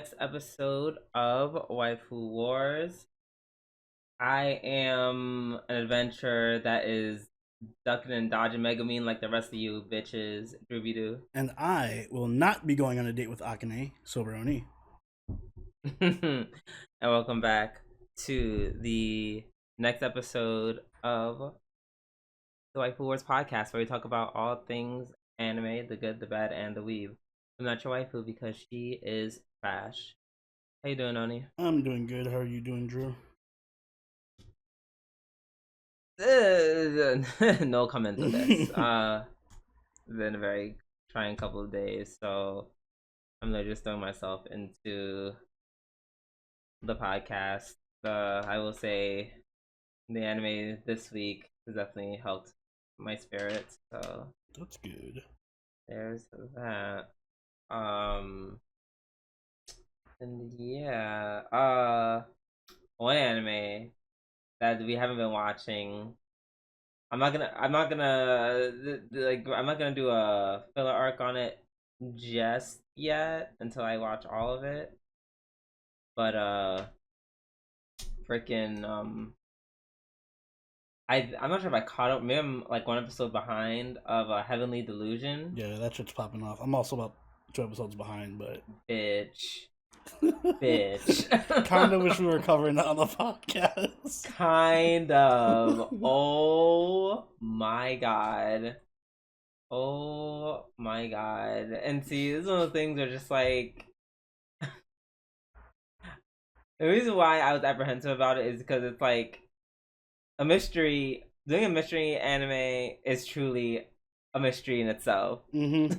next episode of Waifu Wars. I am an adventurer that is ducking and dodging Megumin like the rest of you bitches. Drooby doo. And I will not be going on a date with Akane Soberoni. And welcome back to the next episode of the Waifu Wars podcast, where we talk about all things anime, the good, the bad, and the weeb. I'm not your waifu because she is trash. How you doing, Oni? I'm doing good. How are you doing, Drew? No comment on this. Been a very trying couple of days, so I'm literally just throwing myself into the podcast. I will say the anime this week has definitely helped my spirits. So that's good. There's that. And yeah, one anime that we haven't been watching. I'm not gonna do a filler arc on it just yet until I watch all of it. But freaking I'm not sure if I caught up. Maybe I'm like one episode behind of Heavenly Delusion. Yeah, that shit's popping off. I'm also about 2 episodes behind, but bitch. Kind of wish we were covering that on the podcast. Kind of. Oh my god. And see, this is one of the things are just like the reason why I was apprehensive about it is because it's like a mystery. Doing a mystery anime is truly a mystery in itself. Because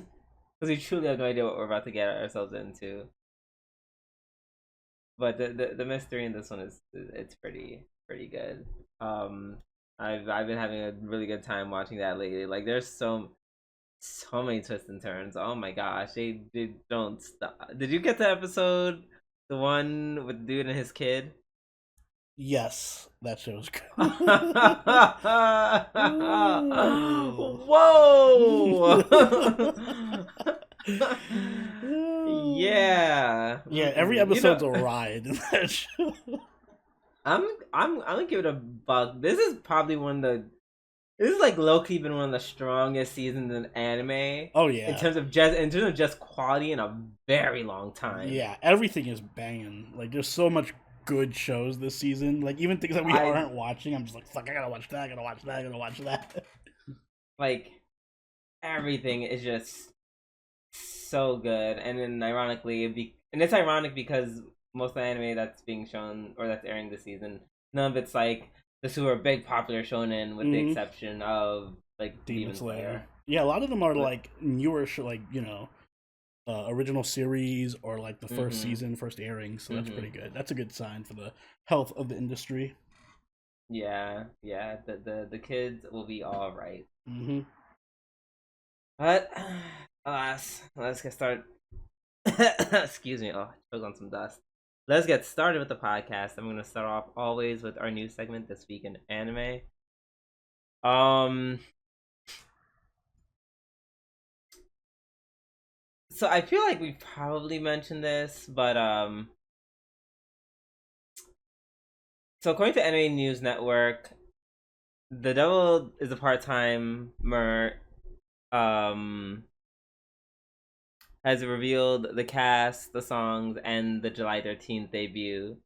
we truly have no idea what we're about to get ourselves into. But the mystery in this one it's pretty good. I've been having a really good time watching that lately. Like there's so many twists and turns. Oh my gosh, they don't stop. Did you get the episode, the one with the dude and his kid? Yes, that show was good. Whoa! Yeah. Every episode's a ride in that show. I'm gonna give it a buck. This is probably this is like low-key been one of the strongest seasons in anime. Oh yeah. In terms of just quality in a very long time. Yeah, everything is banging. Like there's so much good shows this season. Like even things that we aren't watching, I'm just like, fuck, I gotta watch that, I gotta watch that, I gotta watch that. Like everything is just so good. And then ironically it's ironic because most of the anime that's being shown or that's airing this season, none of it's like the super big popular shonen, with the exception of like Demon Slayer. Yeah, a lot of them are like newer, like original series or like the first season, first airing. So that's pretty good. That's a good sign for the health of the industry. Yeah. The kids will be all right. But alas, let's get started. Excuse me. Oh, I choked on some dust. Let's get started with the podcast. I'm going to start off always with our new segment, This Week in Anime. So I feel like we probably mentioned this, but so according to Anime News Network, The Devil is a Part-Timer has revealed the cast, the songs, and the July 13th debut.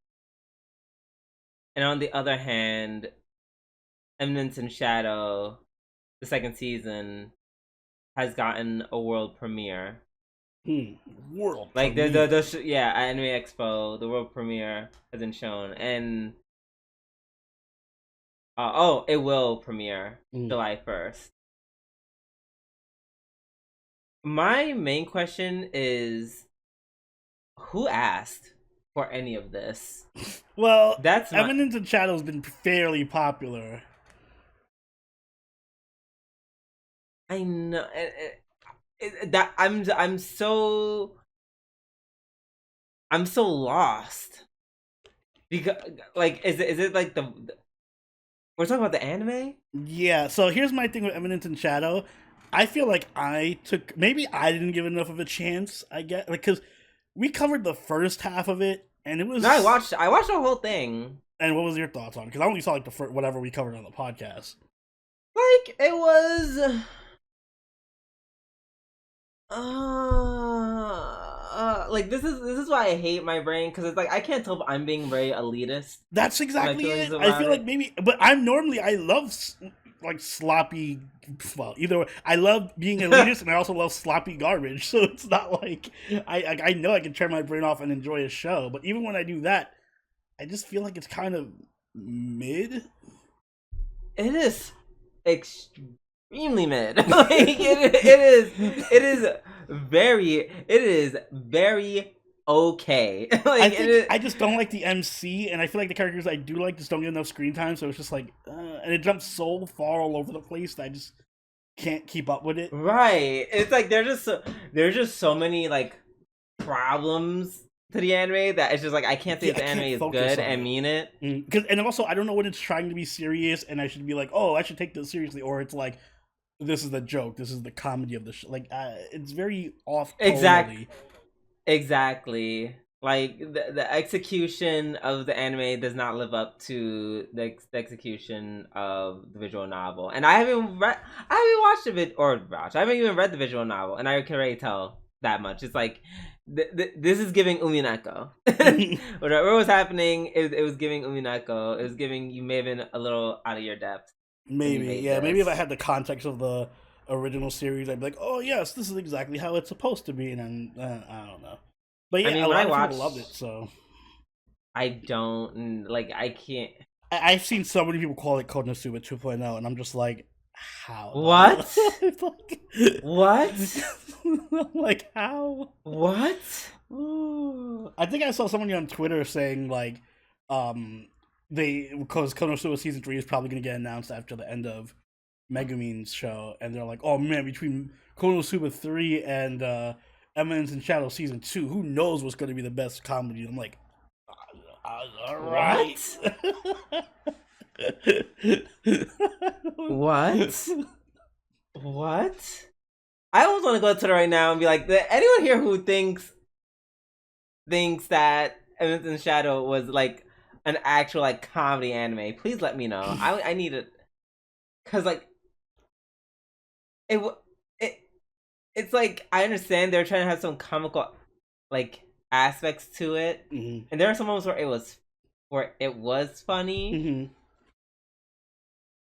And on the other hand, Eminence in Shadow, the second season, has gotten a world premiere. World like premiere. the at Anime Expo, the world premiere has been shown, and it will premiere July 1st. My main question is, who asked for any of this? Well, that's Eminence in Shadow has been fairly popular. I know that I'm so lost because like is it like we're talking about the anime? Yeah. So here's my thing with Eminence in Shadow. I feel like maybe I didn't give enough of a chance. I get because we covered the first half of it, and it was. No, I watched the whole thing. And what was your thoughts on it? Because I only saw like the first, whatever we covered on the podcast. Like it was. Like this is why I hate my brain, because it's like I can't tell if I'm being very elitist. That's exactly it. I feel like maybe, but I love like sloppy. Well, either way, I love being elitist, and I also love sloppy garbage. So it's not like I know I can turn my brain off and enjoy a show, but even when I do that, I just feel like it's kind of mid. It is extremely mid. Like it is very okay. Like I just don't like the MC, and I feel like the characters I do like just don't get enough screen time. So it's just like, and it jumps so far all over the place that I just can't keep up with it. Right. It's like there's just so many like problems to the anime that it's just like I can't say if the anime is good and mean it. And also I don't know when it's trying to be serious, and I should be like, oh, I should take this seriously, or it's like, this is the joke, this is the comedy of the show. Like it's very off. Exactly. Like the execution of the anime does not live up to the execution of the visual novel, and I haven't watched I haven't even read the visual novel, and I can already tell that much. It's like this is giving Umineko. Whatever was happening, it was giving Umineko. It was giving, you may have been a little out of your depth. Maybe, yeah. Maybe if I had the context of the original series, I'd be like, oh yes, this is exactly how it's supposed to be, and then I don't know. But yeah, I mean, a lot of people loved it, so I don't like. I can't. I've seen so many people call it Konosuba 2.0, and I'm just like, how? What? Like, what? Like how? What? I think I saw someone on Twitter saying like, because Konosuba season 3 is probably going to get announced after the end of Megumin's show, and they're like, oh man, between Konosuba 3 and Eminence in Shadow season 2, who knows what's going to be the best comedy? I'm like, all right. What? I almost want to go to Twitter right now and be like, anyone here who thinks that Eminence in Shadow was like an actual like comedy anime, please let me know. I need it, because like it's like, I understand they're trying to have some comical like aspects to it, and there are some moments where it was funny,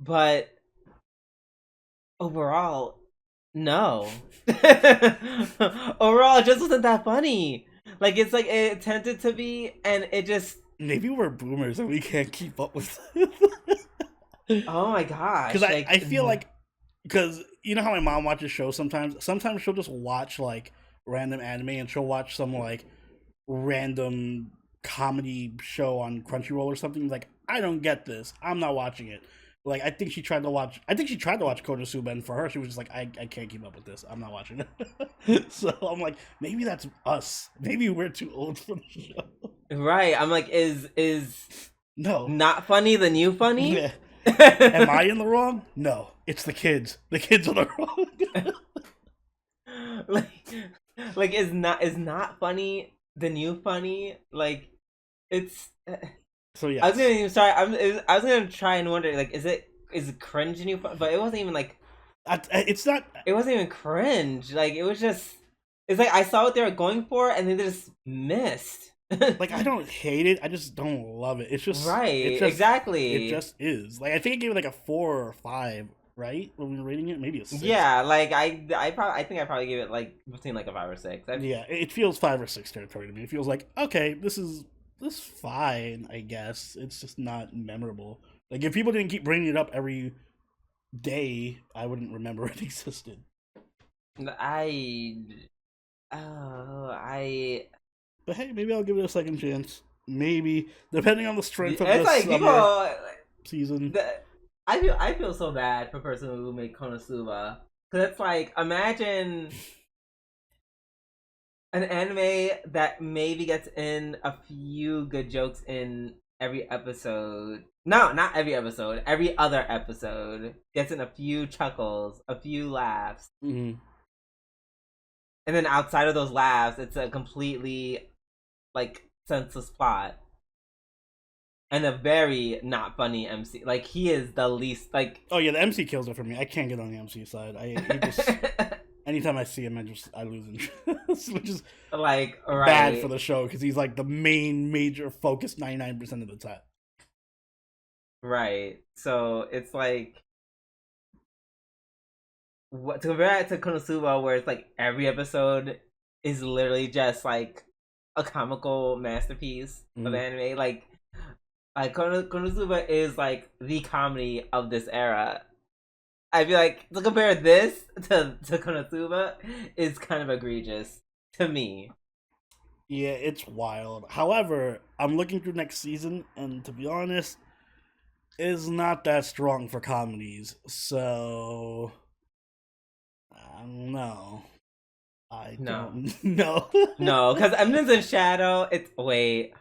but overall, no. Overall, it just wasn't that funny. Like, it's like it attempted to be, and it just, maybe we're boomers and we can't keep up with it. Oh my gosh. Because I feel like, because you know how my mom watches shows sometimes she'll just watch like random anime, and she'll watch some like random comedy show on Crunchyroll or something. Like, I don't get this, I'm not watching it. Like, I think she tried to watch Konosuba, and for her, she was just like, I can't keep up with this, I'm not watching it. So I'm like, maybe that's us. Maybe we're too old for the show. Right. I'm like, is no not funny the new funny? Yeah. Am I in the wrong? No, it's the kids. The kids are the wrong. like is not funny the new funny? Like, it's. So yeah. I was gonna try and wonder, like, is it cringe new? But it wasn't even like. It's not. It wasn't even cringe. Like, it was just. It's like I saw what they were going for, and then they just missed. Like, I don't hate it, I just don't love it. It's just right. Exactly. It just is. Like, I think I gave it like a 4 or 5, right? When we were rating it, maybe a 6. Yeah, like I think I probably gave it like between like a 5 or 6. Yeah, it feels 5 or 6 territory to me. It feels like, okay, this is fine, I guess. It's just not memorable. Like, if people didn't keep bringing it up every day, I wouldn't remember it existed. But hey, maybe I'll give it a second chance. Maybe, depending on the strength of the summer season. I feel so bad for the person who made Konosuba, because it's like, imagine an anime that maybe gets in a few good jokes in every episode. No, not every episode. Every other episode gets in a few chuckles, a few laughs. and then outside of those laughs, it's a completely like senseless plot and a very not funny MC. Like he is the least like. Oh yeah, the MC kills it for me. I can't get on the MC side. He just anytime I see him, I lose interest, which is like right. bad for the show because he's like the main major focus 99% of the time. Right. So it's like what to compare it to Konosuba, where it's like every episode is literally just like a comical masterpiece of anime. Like Konosuba is like the comedy of this era. I feel like to compare this to Konosuba is kind of egregious to me. Yeah, it's wild. However, I'm looking through next season, and to be honest, it's not that strong for comedies. So, I don't know. I don't know. No, because Eminence in Shadow, it's wait.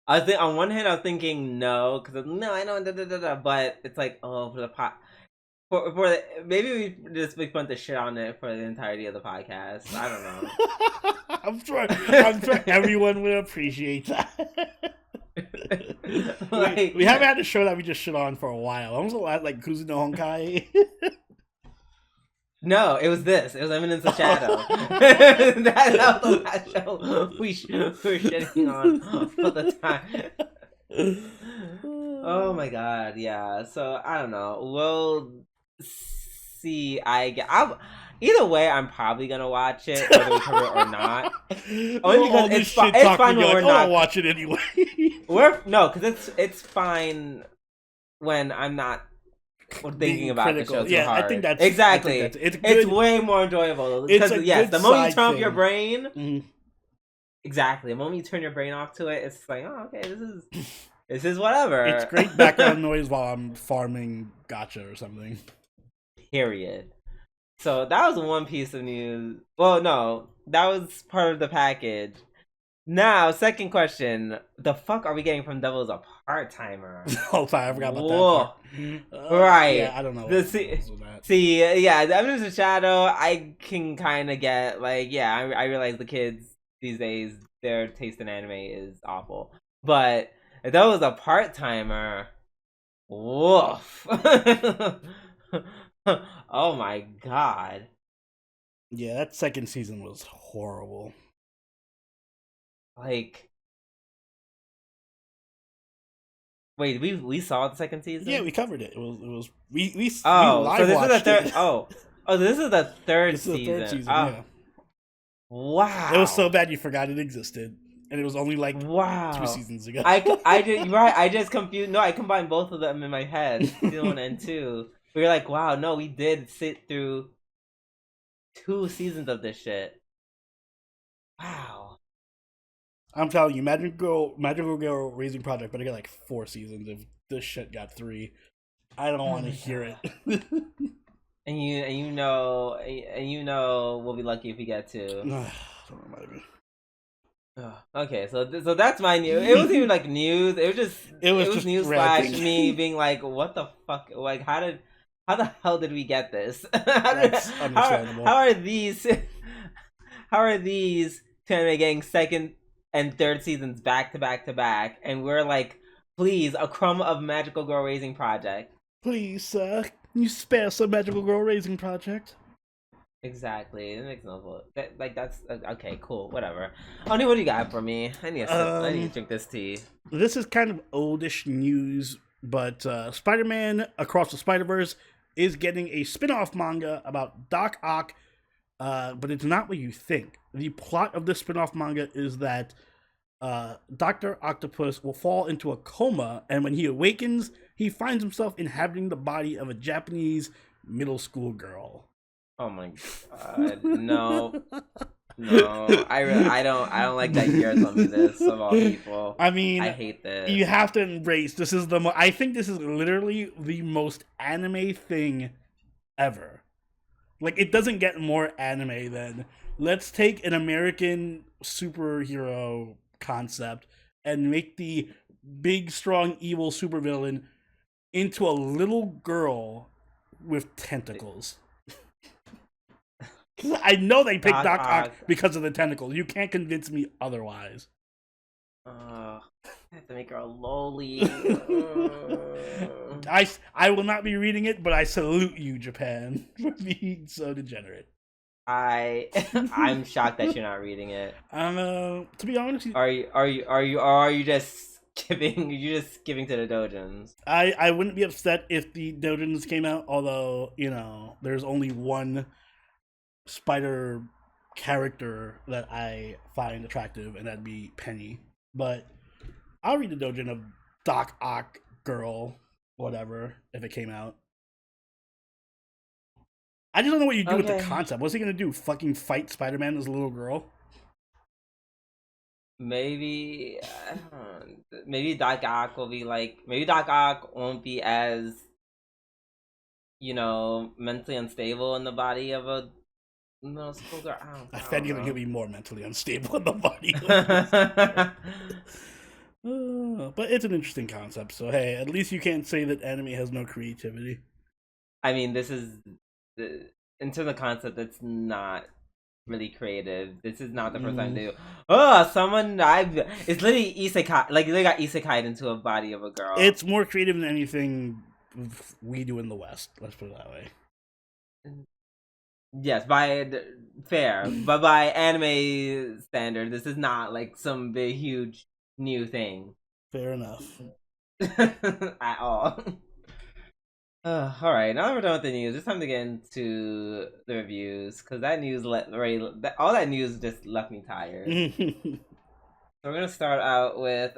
I was on one hand, I was thinking no, because no, I know, but it's like for the pot. Maybe we just make fun to shit on it for the entirety of the podcast. I don't know. I'm sure everyone would appreciate that. we haven't had a show that we just shit on for a while. Almost a lot like Kuzu no Honkai. No, it was this. It was Eminence of Shadow. that was the last show we were shitting on all the time. Oh my god, yeah. So I don't know. We'll see. Either way, I'm probably gonna watch it, whether we cover it or not. Only because it's fine when we're not. I'll watch it anyway. Because it's fine when I'm not thinking about the show too hard. I think that's exactly. It's way more enjoyable because yes, the moment you turn off your brain, exactly. The moment you turn your brain off to it, it's like, oh, okay, this is whatever. It's great background noise while I'm farming gacha or something. Period. So that was one piece of news. Well, no, that was part of the package. Now, second question: the fuck are we getting from Devil's a part-timer? Oh, sorry, I forgot about that. Right. Yeah, I don't know. Yeah, the Eminence of Shadow, I can kind of get like, yeah, I realize the kids these days, their taste in anime is awful, but if that was a part-timer, woof. Oh my god. Yeah, that second season was horrible. Like, wait, we saw the second season? Yeah, we covered it. We so this is the third. It. This is the third season. This is the third season. Yeah. Wow. It was so bad you forgot it existed, and it was only like 2 seasons ago. I did right. I just confused. No, I combined both of them in my head, season 1 and 2. We were like, wow, no, we did sit through 2 seasons of this shit. Wow. I'm telling you, Magical Girl Raising Project better get like 4 seasons if this shit got 3. I don't want to hear it. and you know we'll be lucky if we get 2. Don't remind me. Okay, so that's my news. It wasn't even like news. It was just news / me being like, what the fuck? Like, how the hell did we get this? That's understandable. How are these 2 anime getting second and third seasons back to back to back, and we're like, please, a crumb of Magical Girl Raising Project. Please, can you spare some Magical Girl Raising Project? Exactly. It makes no that's okay. Cool. Whatever. Oni, what do you got for me? I need to drink this tea. This is kind of oldish news, but Spider-Man Across the Spider-Verse is getting a spin-off manga about Doc Ock, but it's not what you think. The plot of this spin-off manga is that Dr. Octopus will fall into a coma, and when he awakens, he finds himself inhabiting the body of a Japanese middle school girl. Oh my god, no. I don't like that you're telling me this of all people. I mean, I hate this. You have to embrace this is I think this is literally the most anime thing ever. Like, it doesn't get more anime than let's take an American superhero concept and make the big, strong, evil supervillain into a little girl with tentacles. I know they picked Doc Doc Ock Ock. because of the tentacles. You can't convince me otherwise. I have to make her a loli. I will not be reading it, but I salute you, Japan, for being so degenerate. I'm shocked that you're not reading it. To be honest, Are you just giving to the dojins? I wouldn't be upset if the dojins came out, although, there's only one spider character that I find attractive, and that'd be Penny. But I'll read the dojin of Doc Ock girl, whatever, if it came out. I just don't know what you do with the concept. What's he gonna do? Fucking fight Spider-Man as a little girl? Maybe Doc Ock will be like. Maybe Doc Ock won't be as, mentally unstable in the body of a middle school girl. I fed you he'll be more mentally unstable in the body. But it's an interesting concept. So hey, at least you can't say that anime has no creativity. I mean, this is in terms of concept, it's not really creative. This is not the first time they do. It's literally isekai. Like they got isekai into a body of a girl. It's more creative than anything we do in the West. Let's put it that way. Yes, but by anime standard, this is not like some big, huge new thing. Fair enough. At all. All right, now that we're done with the news, it's time to get into the reviews, because that news all that news just left me tired. So we're gonna start out with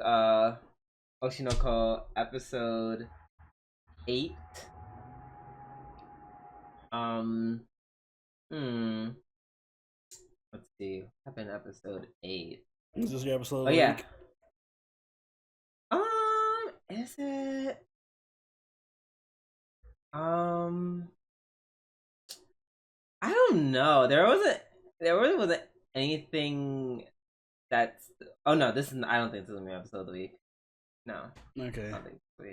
Oshinoko episode 8. Let's see. What happened in episode 8? Is this your episode? Oh yeah. Week? Is it? I don't know. There really wasn't anything that's. Oh no, this is. I don't think this is my episode of the week. No. Okay.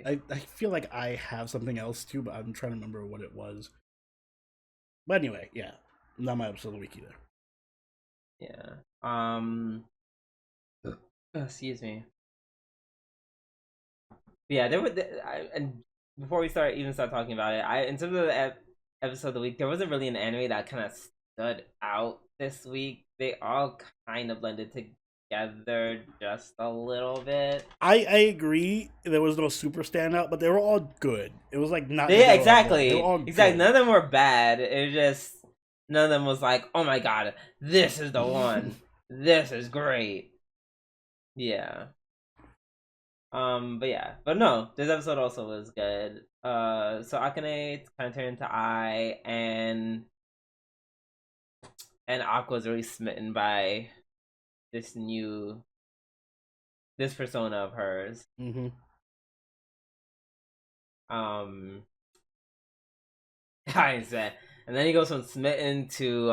I feel like I have something else too, but I'm trying to remember what it was. But anyway, yeah, not my episode of the week either. Yeah. Excuse me. Yeah, and before we start talking about it, in terms of the episode of the week, there wasn't really an anime that kind of stood out this week. They all kind of blended together just a little bit. I agree. There was no super standout, but they were all good. It was like not. Yeah, exactly. They were all exactly. Good. None of them were bad. It was just none of them was like, oh my god, this is the one. This is great. Yeah. But no, this episode also was good. So Akane kind of turned into I, and Aqua's really smitten by this persona of hers. Mm-hmm. I said, and then he goes from smitten to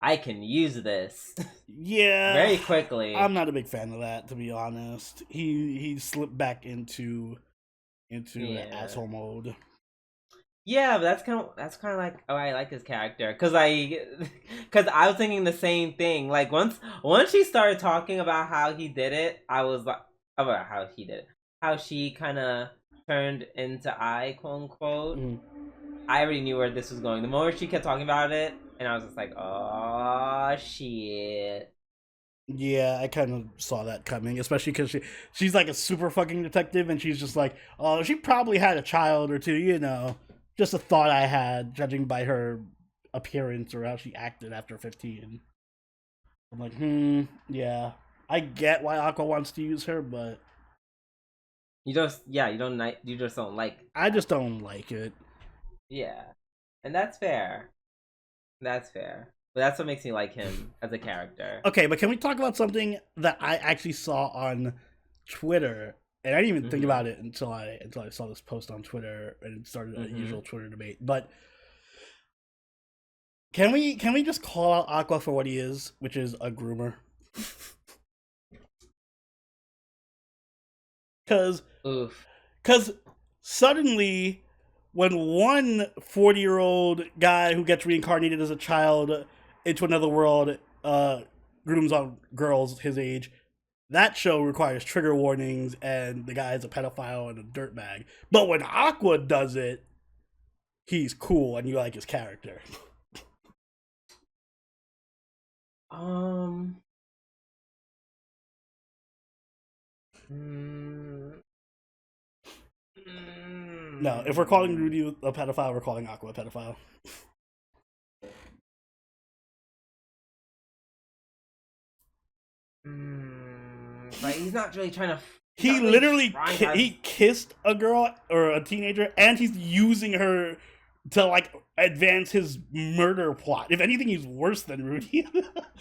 I can use this. Yeah, very quickly. I'm not a big fan of that, to be honest. He slipped back into asshole mode. Yeah, but that's kind of like I like his character, because I was thinking the same thing. Like once she started talking about how he did it, I was like about how he did it, how she kind of turned into I, quote unquote. I already knew where this was going. The moment she kept talking about it, and I was just like, oh shit. Yeah, I kind of saw that coming, especially because she's like a super fucking detective, and she's just like, oh, she probably had a child or two, just a thought I had, judging by her appearance or how she acted after 15. I'm like, yeah, I get why Aqua wants to use her, but you just don't like. I just don't like it. Yeah, and that's fair. That's fair. But that's what makes me like him as a character. Okay, but can we talk about something that I actually saw on Twitter? And I didn't even think about it until I saw this post on Twitter and it started a usual Twitter debate. But can we just call out Aqua for what he is, which is a groomer? Because suddenly when one 40-year-old guy who gets reincarnated as a child into another world grooms on girls his age, that show requires trigger warnings and the guy's a pedophile and a dirtbag. But when Aqua does it, he's cool and you like his character. Um. Mm, No, if we're calling Rudy a pedophile, we're calling Aqua a pedophile. But he's not really trying to. He literally he kissed a girl or a teenager, and he's using her to like advance his murder plot. If anything, he's worse than Rudy.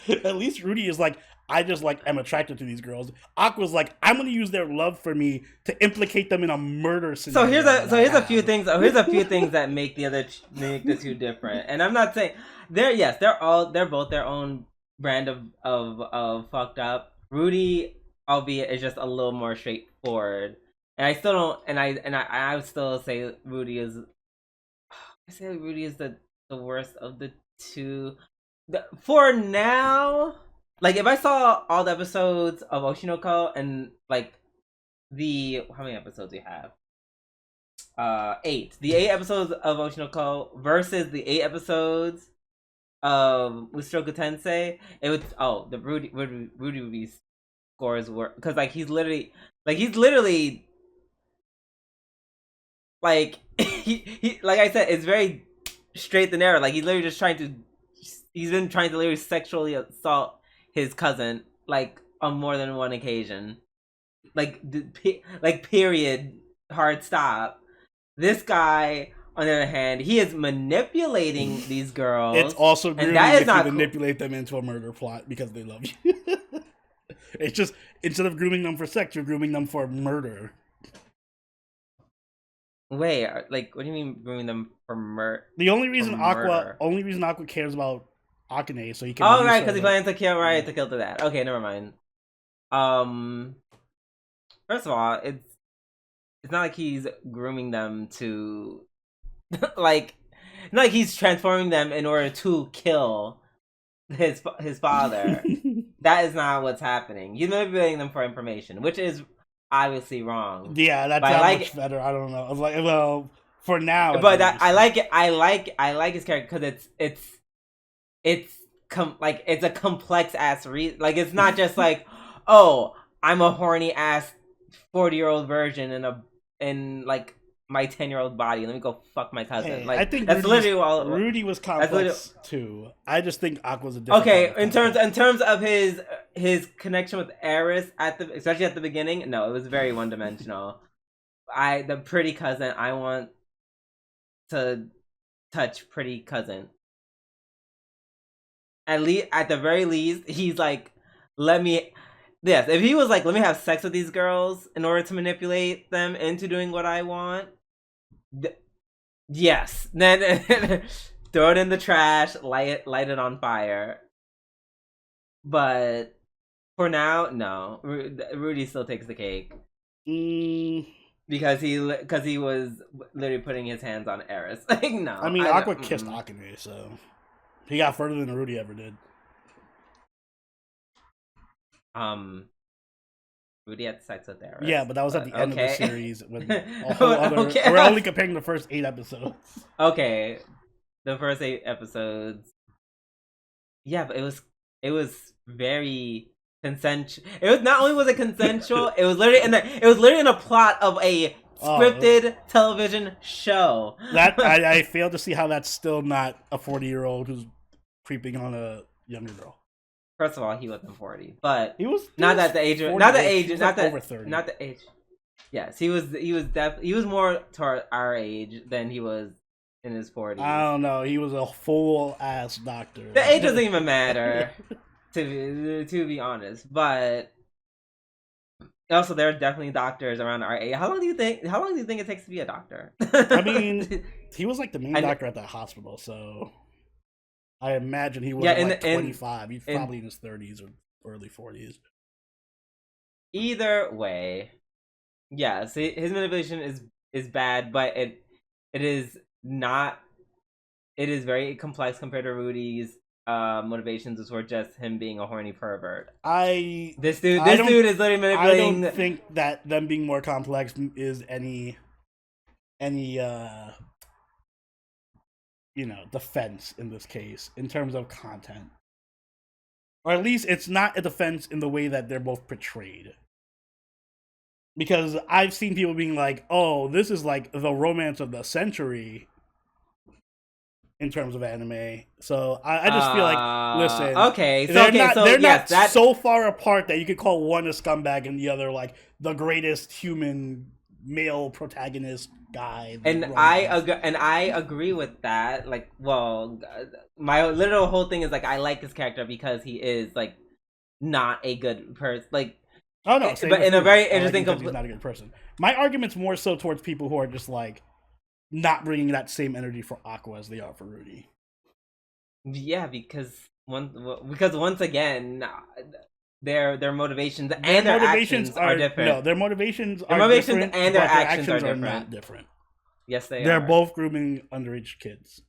At least Rudy is like, I just like am attracted to these girls. Aqua's like, I'm gonna use their love for me to implicate them in a murder scenario. Here's a few things. Here's a few things that make the two different. And I'm not saying they're both their own brand of fucked up. Rudy, albeit, is just a little more straightforward. And I still don't. And I would still say Rudy is. I say Rudy is the worst of the two. For now, like if I saw all the episodes of Oshinoko and like how many episodes we have? 8. The 8 episodes of Oshinoko versus the 8 episodes of Mushoku Tensei, it would the Rudy would be scores were because like he's literally like he like I said, it's very straight and narrow. Like he's been trying to literally sexually assault his cousin like on more than one occasion. Like period, hard stop. This guy, on the other hand, he is manipulating these girls. It's also grooming if you manipulate them into a murder plot because they love you. It's just, instead of grooming them for sex, you're grooming them for murder. Wait, like, what do you mean grooming them for murder? The only reason Aqua cares about Akane so he can. Oh right, because he plans to kill to kill to that. Okay, never mind. First of all, it's not like he's grooming them to like, not like he's transforming them in order to kill his father. That is not what's happening. He's manipulating them for information, which is obviously wrong. Yeah, that's much better. I don't know. I was like, well, for now. But I like it. I like his character because it's a complex ass reason. Like it's not just like, oh, I'm a horny ass 40-year-old virgin in like my 10-year-old body. Let me go fuck my cousin. Hey, like I think that's literally all. Rudy was complex too. I just think Aqua's a different. Okay, in terms of his connection with Eris especially at the beginning, no, it was very one dimensional. The pretty cousin, I want to touch pretty cousin. At the very least, he's like, yes, if he was like, let me have sex with these girls in order to manipulate them into doing what I want, yes, then throw it in the trash, light it on fire. But for now, no, Rudy still takes the cake. Because he was literally putting his hands on Eris. Like, no. I mean, Aqua kissed Akane, so he got further than Rudy ever did. Rudy had sex with Eris. Yeah, but that was at the end of the series. With a whole other, we're only comparing the first 8 episodes. Okay, the first 8 episodes. Yeah, but it was very consensual. It was not only was it consensual, it was literally in a plot of a scripted television show. That I fail to see how that's still not a 40-year-old who's creeping on a younger girl. First of all, he wasn't 40, but he was not that the age, not the age, not over 30, not the age. Yes, he was more toward our age than he was in his 40s. I don't know. He was a full ass doctor. The age doesn't even matter, to be honest. But also, there are definitely doctors around our age. How long do you think it takes to be a doctor? I mean, he was like the main doctor at that hospital, so I imagine he was 25. He's probably in his 30s or early 40s. Either way, yes, his manipulation is bad, but it is not. It is very complex compared to Rudy's motivations, which were just him being a horny pervert. This dude is literally I manipulating. don't think that them being more complex is any defense in this case in terms of content, or at least it's not a defense in the way that they're both portrayed. Because I've seen people being like, "Oh, this is like the romance of the century." In terms of anime, so I just feel like, listen, okay, so they're yes, not so far apart that you could call one a scumbag and the other like the greatest human male protagonist guy. And I agree with that. Like, well, my literal whole thing is like I like his character because he is like not a good person. Like, oh no, but in a very interesting, he's not a good person. My argument's more so towards people who are just like not bringing that same energy for Aqua as they are for Rudy. Yeah, because once again, their motivations and their actions are different. No, their motivations and their actions are different. Not different. Yes, they're both grooming underage kids.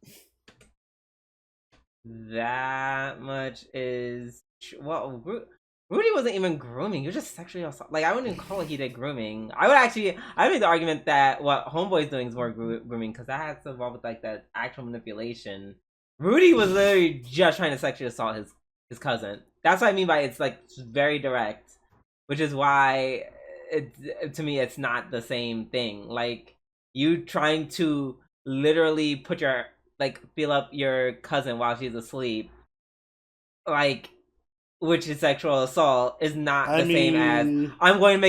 That much is well. Rudy wasn't even grooming. He was just sexually assault. Like, I wouldn't even call it he did grooming. I make the argument that what Homeboy's doing is more grooming because that has to involve with like that actual manipulation. Rudy was literally just trying to sexually assault his cousin. That's what I mean by it's like very direct, which is why to me it's not the same thing. Like you trying to literally put your feel up your cousin while she's asleep, like. Which is sexual assault is not the same as I'm going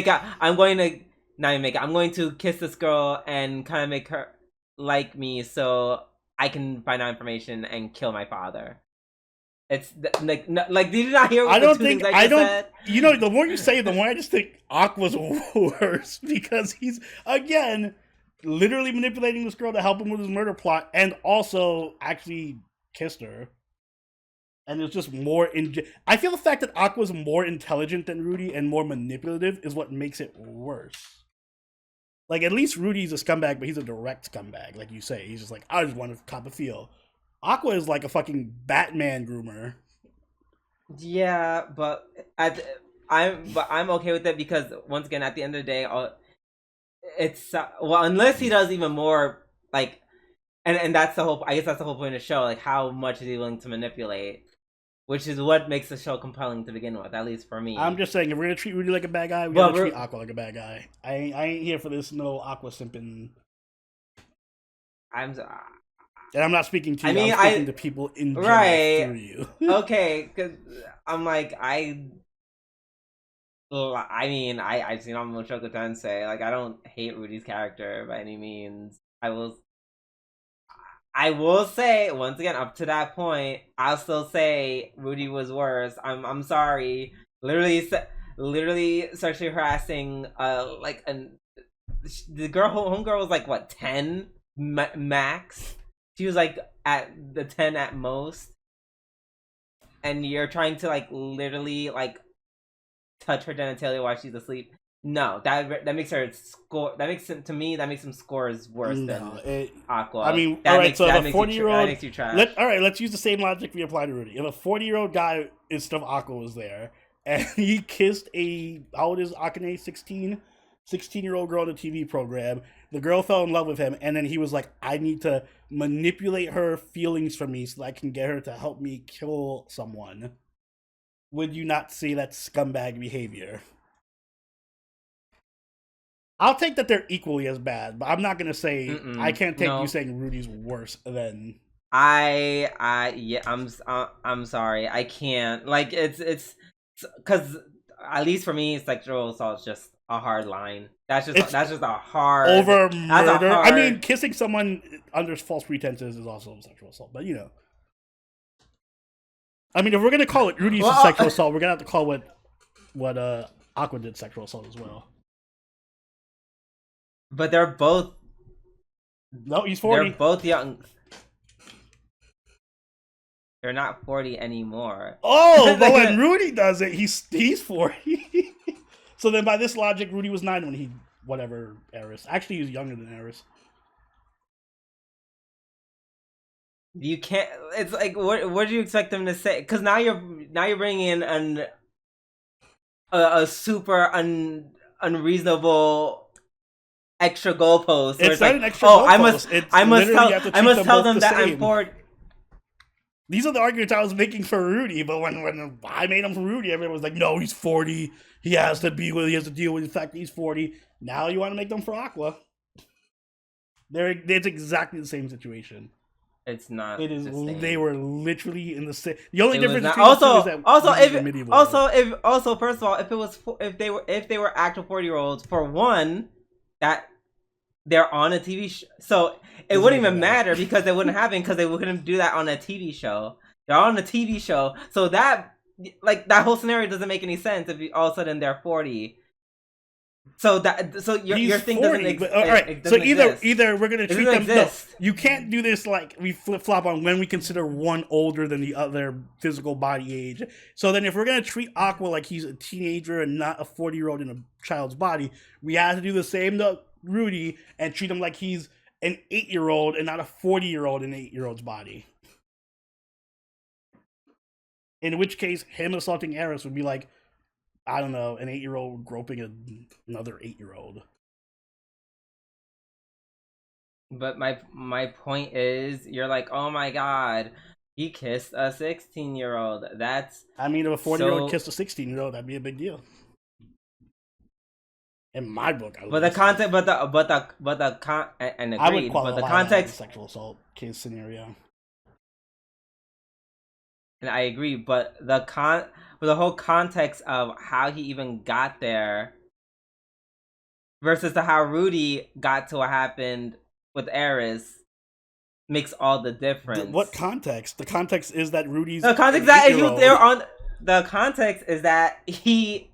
to kiss this girl and kind of make her like me so I can find out information and kill my father. It's like did you not hear what said? You know, the more you say it, the more I just think Aqua's worse because he's again literally manipulating this girl to help him with his murder plot and also actually kissed her. And it's just more I feel the fact that Aqua's more intelligent than Rudy and more manipulative is what makes it worse. Like, at least Rudy's a scumbag, but he's a direct scumbag, like you say. He's just like, I just want to cop a feel. Aqua is like a fucking Batman groomer. Yeah, but I'm okay with it because once again, at the end of the day, it's unless he does even more like, and that's the whole. I guess that's the whole point of the show. Like, how much is he willing to manipulate? Which is what makes the show compelling to begin with, at least for me. I'm just saying, if we're gonna treat Rudy like a bad guy, we gotta treat Aqua like a bad guy. I ain't here for this no Aqua simping. And I'm not speaking to you. I'm speaking to people in general through you. Okay, because I'm like I mean I've seen on Mushoku Tensei. Like I don't hate Rudy's character by any means. I will say once again, up to that point, I'll still say Rudy was worse. I'm sorry. Literally sexually harassing the homegirl was like what 10 max. She was like at the 10 at most, and you're trying to like literally like touch her genitalia while she's asleep. No, that makes her score. That makes him scores worse than Aqua. I mean, all right. So the 40-year-old makes you trash. All right, let's use the same logic we apply to Rudy. If a 40-year-old guy instead of Aqua was there, and he kissed how old is Akane? 16-year-old girl in a TV program. The girl fell in love with him, and then he was like, "I need to manipulate her feelings for me so that I can get her to help me kill someone." Would you not say that's scumbag behavior? I'll take that they're equally as bad, but I'm not gonna say I can't take you saying Rudy's worse than I'm sorry, I can't. Like it's because at least for me, sexual assault is just a hard line. That's just a hard over murder. I mean, kissing someone under false pretenses is also sexual assault, but you know. I mean, if we're gonna call it Rudy's sexual assault, we're gonna have to call what Aqua did sexual assault as well. But they're both. No, he's 40. They're both young. They're not 40 anymore. Oh, but when Rudy does it, he's 40. So then, by this logic, Rudy was 9 when he Eris. Actually, he was younger than Eris. You can't. It's like what do you expect them to say? Because now you're bringing in a super unreasonable extra goalpost. Where It's it's not like, an extra oh, goalpost. It's literally you have to I treat must them tell both them the that I'm same. 40. These are the arguments I was making for Rudy, but when I made him for Rudy, everyone was like, "No, he's 40. He has to deal with the fact that he's 40." Now you want to make them for Aqua? It's exactly the same situation. It's not. It is. The same. They were literally in the same. The only It difference not, between the two is that first of all, if they were actual 40-year-olds, for one, that they're on a TV show, so it wouldn't even matter because they wouldn't happen because they wouldn't do that on a TV show. They're on a TV show, so that whole scenario doesn't make any sense if all of a sudden they're 40. So your thing 40, doesn't exist. All right. So either we're gonna treat them. Exist. No, you can't do this like we flip flop on when we consider one older than the other physical body age. So then, if we're gonna treat Aqua like he's a teenager and not a 40-year-old in a child's body, we have to do the same to Rudy and treat him like he's an 8-year-old and not a 40-year-old in an 8-year-old's body. In which case, him assaulting Eris would be like, I don't know, an 8-year-old groping another 8-year-old. But my point is, you're like, oh my god, he kissed a 16-year-old. That's. I mean, if a 40-year-old kissed a 16-year-old, that'd be a big deal. In my book, but the context, and agreed. I would but the context, sexual assault case scenario. And I agree, but the whole context of how he even got there versus to how Rudy got to what happened with Eris makes all the difference. What context? The context is that Rudy's the context that he was there on. The context is that he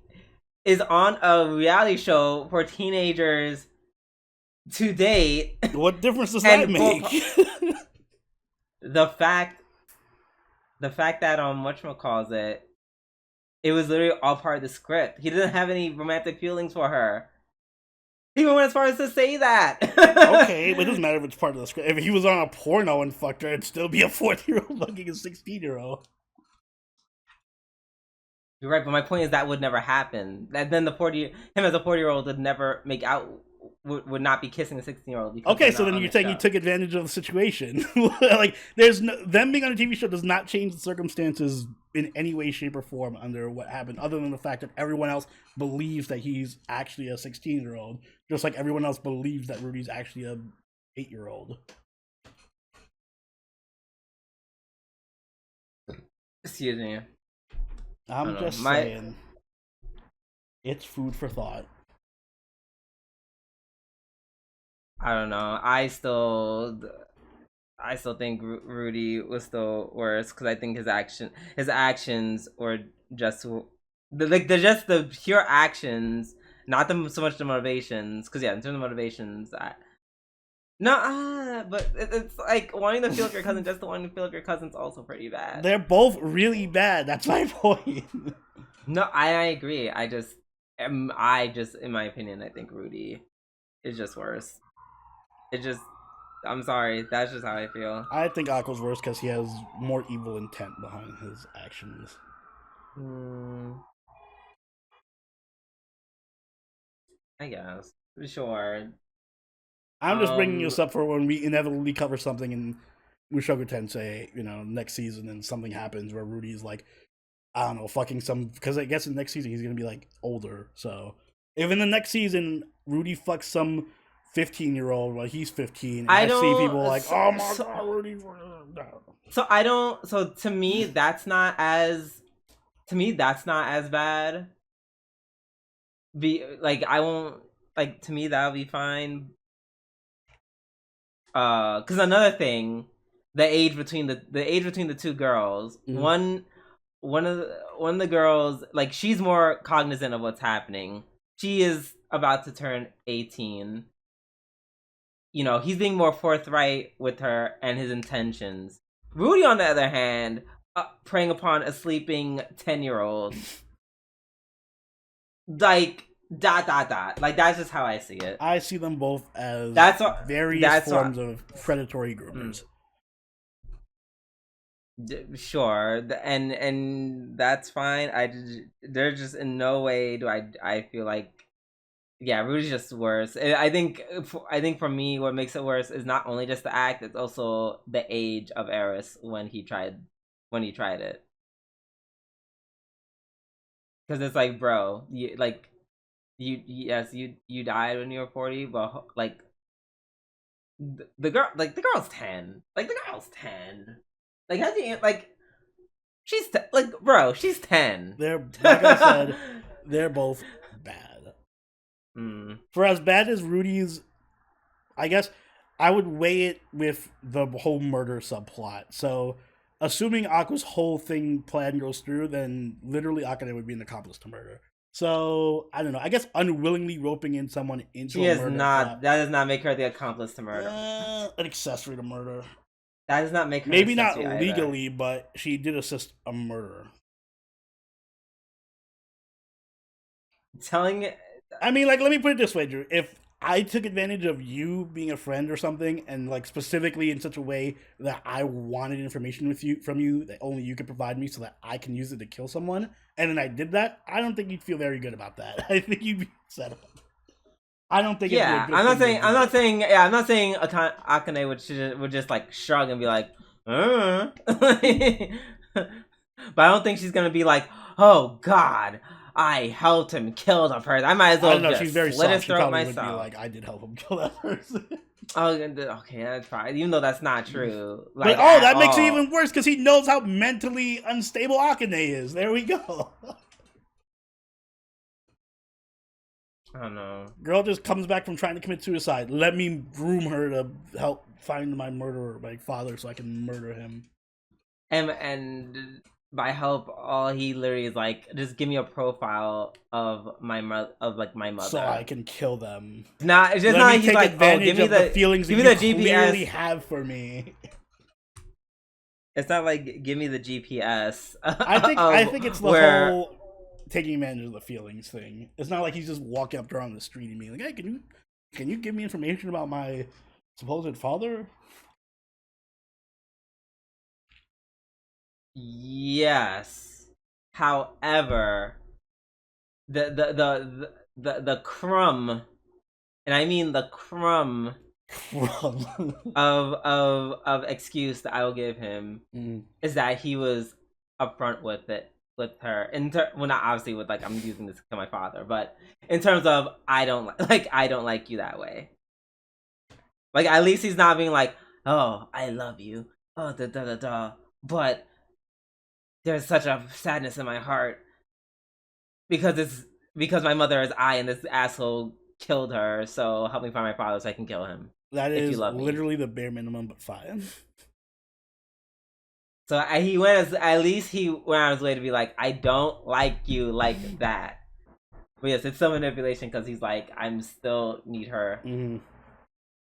is on a reality show for teenagers to date. What difference does that make? The fact that whatchamacallit, it was literally all part of the script. He didn't have any romantic feelings for her. He even went as far as to say that. Okay, but it doesn't matter if it's part of the script. If he was on a porno and fucked her, it'd still be a 40-year-old fucking a 16-year-old. You're right, but my point is that would never happen. That then him as a 40-year-old would never make out, would not be kissing a 16-year-old. Okay, so then you're saying he took advantage of the situation. Like, them being on a TV show does not change the circumstances in any way, shape, or form under what happened, other than the fact that everyone else believes that he's actually a 16-year-old, just like everyone else believes that Rudy's actually a 8-year-old. Excuse me. I'm just saying, it's food for thought. I don't know. I still think Rudy was still worse because I think his actions were just they're just the pure actions, not so much the motivations. Because in terms of motivations, but it's like wanting to feel like your cousin. Just the wanting to feel like your cousin's also pretty bad. They're both really bad. That's my point. No, I agree. I just, in my opinion, I think Rudy is just worse. I'm sorry. That's just how I feel. I think Aqua's worse because he has more evil intent behind his actions. I guess. Sure. I'm just bringing this up for when we inevitably cover something in Mushoku Tensei, next season, and something happens where Rudy's like, I don't know, fucking because I guess in the next season he's going to be like older. So if in the next season Rudy fucks some 15-year-old while he's 15, and I see people like, oh my god, Rudy. So to me, that's not as bad. I won't, to me that'll be fine. Because another thing, the age between the two girls, mm-hmm. one of the girls, she's more cognizant of what's happening. She is about to turn 18. He's being more forthright with her and his intentions. Rudy, on the other hand, preying upon a sleeping 10-year-old. That's just how I see it. I see them both as various forms of predatory groomers. Sure, and that's fine. There's just in no way do I feel like, yeah, Rudy's just worse. I think for me, what makes it worse is not only just the act; it's also the age of Eris when he tried it. Because it's like, bro, you died when you were 40, but like the girl's 10, like the girl's 10, like how do you like like, bro, she's 10. They're, like I said, they're both bad. For as bad as Rudy's, I guess I would weigh it with the whole murder subplot. So, assuming Aqua's whole plan goes through, then literally Akane would be an accomplice to murder. So, I don't know. I guess unwillingly roping in someone into She a is murder not. plot, That does not make her the accomplice to murder. an accessory to murder. That does not make her maybe not accessory legally, either. but she did assist a murderer. I mean, like, let me put it this way, Drew. If I took advantage of you being a friend or something, and like specifically in such a way that I wanted information from you that only you could provide me, so that I can use it to kill someone, and then I did that, I don't think you'd feel very good about that. I think you'd be upset about it. I don't think. Yeah, I'm not saying. I'm not saying. Yeah, I'm not saying Akane would just like shrug and be like, but I don't think she's gonna be like, oh God, I helped him kill the person. I might as well just she's very slit his soft. throat She myself. would be like, I did help him kill that person. Oh, okay, that's fine. Even though that's not true. Like, but that makes it even worse because he knows how mentally unstable Akane is. There we go. I don't know. Girl just comes back from trying to commit suicide. Let me groom her to help find my murderer, my father, so I can murder him. And by help, all he literally is like, just give me a profile of my mother, so I can kill them. It's just Let not. He's like, oh, give me the feelings give me that the you GPS. Clearly have for me. It's not like give me the GPS. I think it's the whole taking advantage of the feelings thing. It's not like he's just walking up to her on the street and being like, hey, can you give me information about my supposed father? Yes. However, the crumb, and I mean the crumb of excuse that I will give him is that he was upfront with her. Well, not obviously with like, I'm using this to kill my father, but in terms of I don't like you that way. Like, at least he's not being like, oh, I love you, oh da da da da, but there's such a sadness in my heart because my mother is I and this asshole killed her, so help me find my father so I can kill him. That is literally the bare minimum, but fine. So he went at least he went out his way to be like, I don't like you like that. But yes, it's some manipulation because he's like, I'm still need her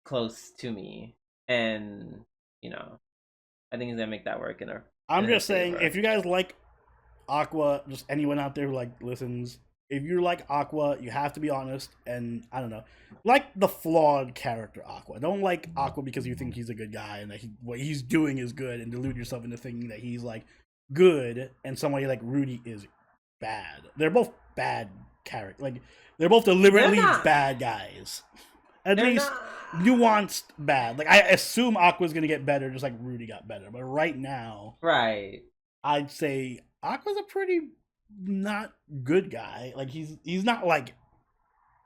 close to me, and I think he's gonna make that work in her. I'm just saying, if you guys like Aqua, just anyone out there who like listens, if you like Aqua, you have to be honest, and I don't know, like the flawed character Aqua. Don't like Aqua because you think he's a good guy and that what he's doing is good, and delude yourself into thinking that he's like good, and somebody like Rudy is bad. They're both bad characters. Like, they're both deliberately bad guys. At least nuanced bad. Like, I assume Aqua's gonna get better just like Rudy got better. But right now, I'd say Aqua's a pretty not good guy. Like, he's not like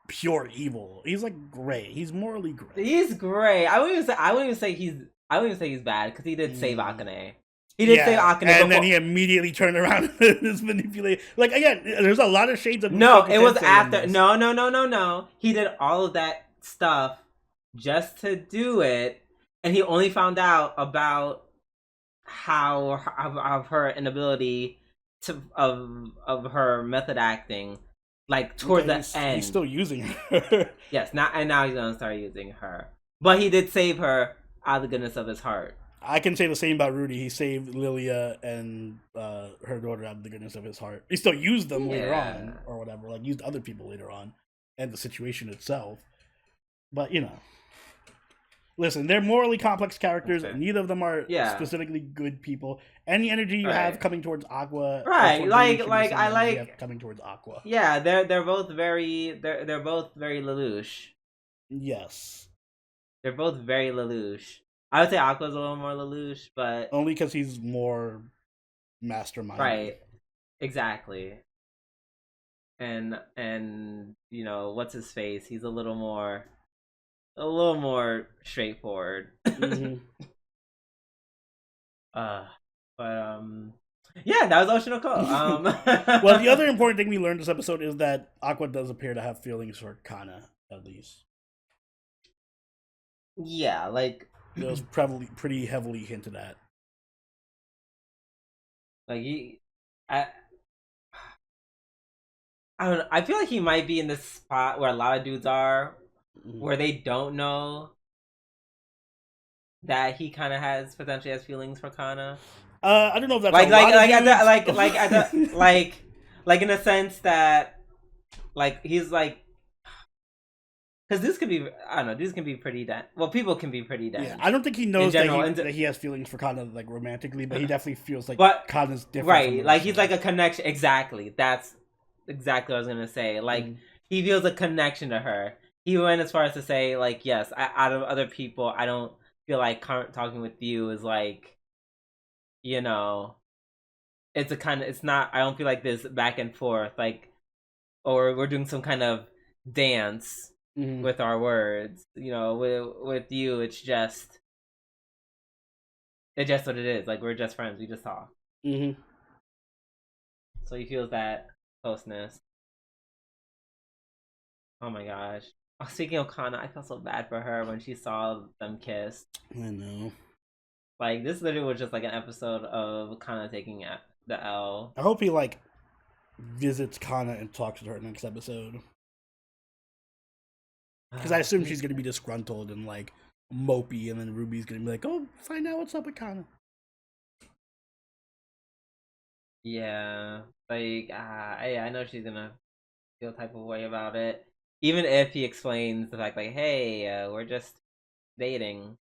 pure evil. He's like gray. He's morally gray. He's gray. I wouldn't even say he's bad because he did save Akane. He did save Akane, and then he immediately turned around and is manipulated. Like, again, there's a lot of shades of no. It was after. No. He did all of that stuff just to do it, and he only found out about how of her inability of her method acting, like toward the end. He's still using her. Yes, now he's gonna start using her, but he did save her out of the goodness of his heart. I can say the same about Rudy. He saved Lilia and her daughter out of the goodness of his heart. He still used them later on, or whatever, like used other people later on, and the situation itself. But Listen, they're morally complex That's characters. fair. Neither of them are Yeah. specifically good people. Any energy you have Right. coming towards Aqua or Right. towards Ruby should be the Like same I energy you have like. coming towards Aqua. Yeah. They're both very Lelouch. Yes. They're both very Lelouch. I would say Aqua's a little more Lelouch, but Only because he's more mastermindy. right. Exactly. And you know what's his face? He's a little more straightforward. Mm-hmm. uh, but yeah, that was Oshinoko. Well, the other important thing we learned this episode is that Aqua does appear to have feelings for Kana, at least. yeah, like It was probably pretty heavily hinted at. like I don't know. I feel like he might be in this spot where a lot of dudes are, Mm-hmm. where they don't know that he kind of potentially has feelings for Kana. I don't know if that's like At the like in a sense that like he's like because this could be I don't know, these can be pretty dense. Well, people can be pretty dense. Yeah, I don't think he knows that he has feelings for Kana like romantically, but he definitely feels like Kana's different. Right, like he's like a connection. Exactly, that's exactly what I was gonna say. Like he feels a connection to her. He went as far as to say like, yes, out of other people, I don't feel like talking with you is like, you know, it's a kind of it's not. I don't feel like this back and forth like, or we're doing some kind of dance with our words. You know, with you, it's just what it is. Like we're just friends. We just talk. Mm-hmm. So he feels that closeness. Oh my gosh. Oh, speaking of Kana, I felt so bad for her when she saw them kiss. I know. Like this literally was just like an episode of Kana taking the L. I hope he like visits Kana and talks to her next episode. Because I assume she's gonna be disgruntled and like mopey, and then Ruby's gonna be like, "Oh, find out what's up with Kana." Yeah, like I know she's gonna feel type of way about it, even if he explains the fact like, hey, we're just dating.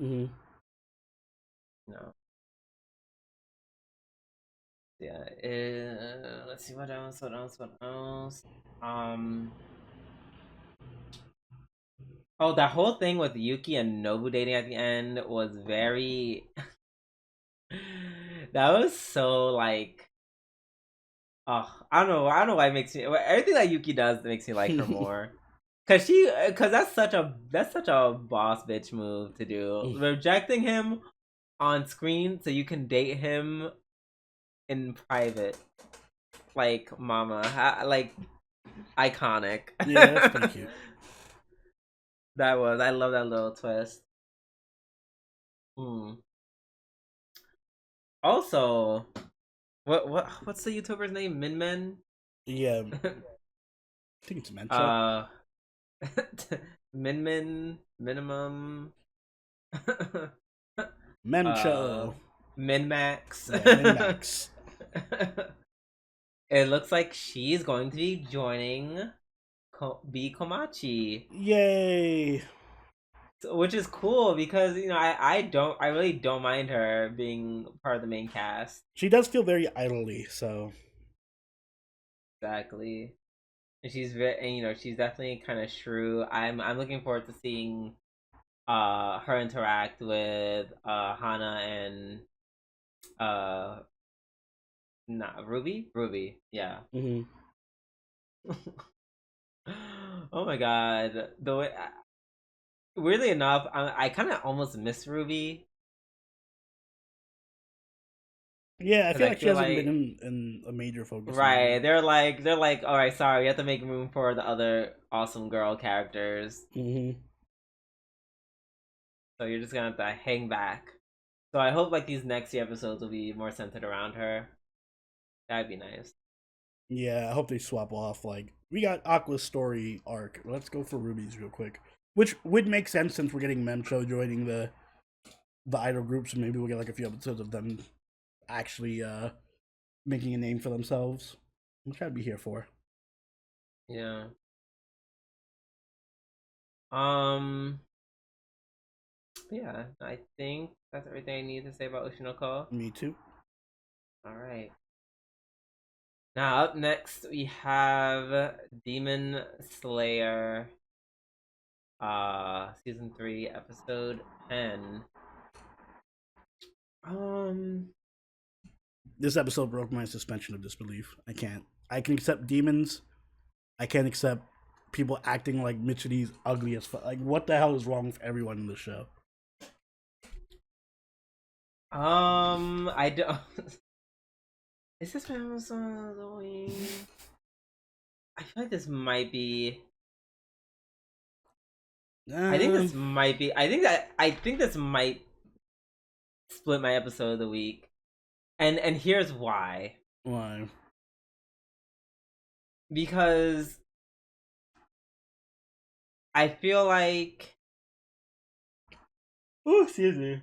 Mm-hmm. No. Yeah. Let's see what else. Oh, that whole thing with Yuki and Nobu dating at the end was very. That was so like. Oh, I don't know. I don't know why it makes me. Everything that Yuki does makes me like her more. Cause that's such a boss bitch move to do. Rejecting him on screen so you can date him in private, like mama, like iconic. Yeah, that's pretty cute. That was. I love that little twist. Hmm. Also, what's the YouTuber's name? Minmen. Yeah, I think it's Mencha. Minmin minimum. Mencha. Minmax. Yeah, Minmax. It looks like she's going to be joining B Komachi. Yay! Which is cool because you know I really don't mind her being part of the main cast. She does feel very idly, so Exactly, and she's very and, you know she's definitely kind of shrew. I'm looking forward to seeing her interact with Hana and uh not Ruby yeah. Mm-hmm. Oh my god, the way weirdly enough I kind of almost miss Ruby. Yeah, I feel like she hasn't like, been in a major focus. Right, they're like, all right, sorry, we have to make room for the other awesome girl characters. Mm-hmm. So you're just gonna have to hang back. So I hope like these next few episodes will be more centered around her. That'd be nice. Yeah, I hope they swap off. Like, we got Aqua's story arc. Let's go for Ruby's real quick. Which would make sense since we're getting Memcho joining the idol group, so maybe we'll get like a few episodes of them actually making a name for themselves. Which I'd be here for. Yeah. Um Yeah, I think that's everything I need to say about Oshinoko. Me too. All right. Now up next we have Demon Slayer, season 3, episode 10. Um, This episode broke my suspension of disbelief. I can't. I can accept demons. I can't accept people acting like Michiru's ugly as fuck. Like, what the hell is wrong with everyone in the show? I don't. Is this my Amazon going? I feel like this might be. I think this might be. I think this might split my episode of the week, and here's why. Why? Because I feel like. Oh, excuse me.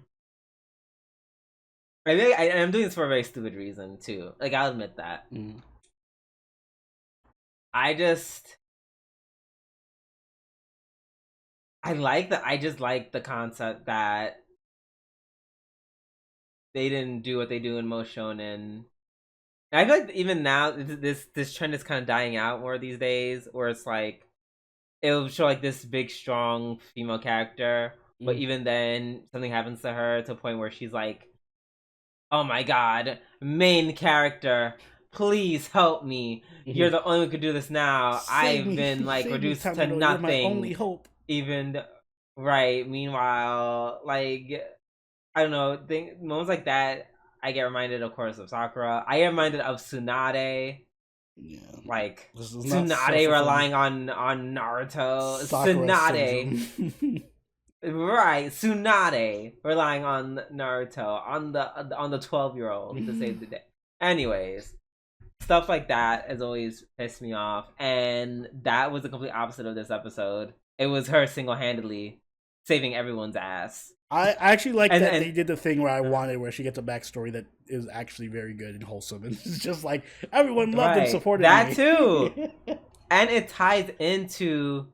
I'm doing this for a very stupid reason too. Like, I'll admit that. I just. I just like the concept that they didn't do what they do in most shonen. And I feel like even now this trend is kind of dying out more these days, where it's like it'll show like this big strong female character, but even then something happens to her to a point where she's like, "Oh my god, main character, please help me! You're the only one who could do this now. I've been like reduced to nothing. You're my only hope." Even right. Meanwhile, like, I don't know, moments like that, I get reminded, of course, of Sakura. I get reminded of Tsunade. Yeah, like Tsunade relying on Naruto. Sakura Tsunade, right? Tsunade relying on Naruto, on the 12-year-old to save the day. Anyways, stuff like that has always pissed me off, and that was the complete opposite of this episode. It was her single-handedly saving everyone's ass. I actually like that they did the thing where I wanted, where she gets a backstory that is actually very good and wholesome, and it's just like everyone loved and supported that me. Too, and it ties into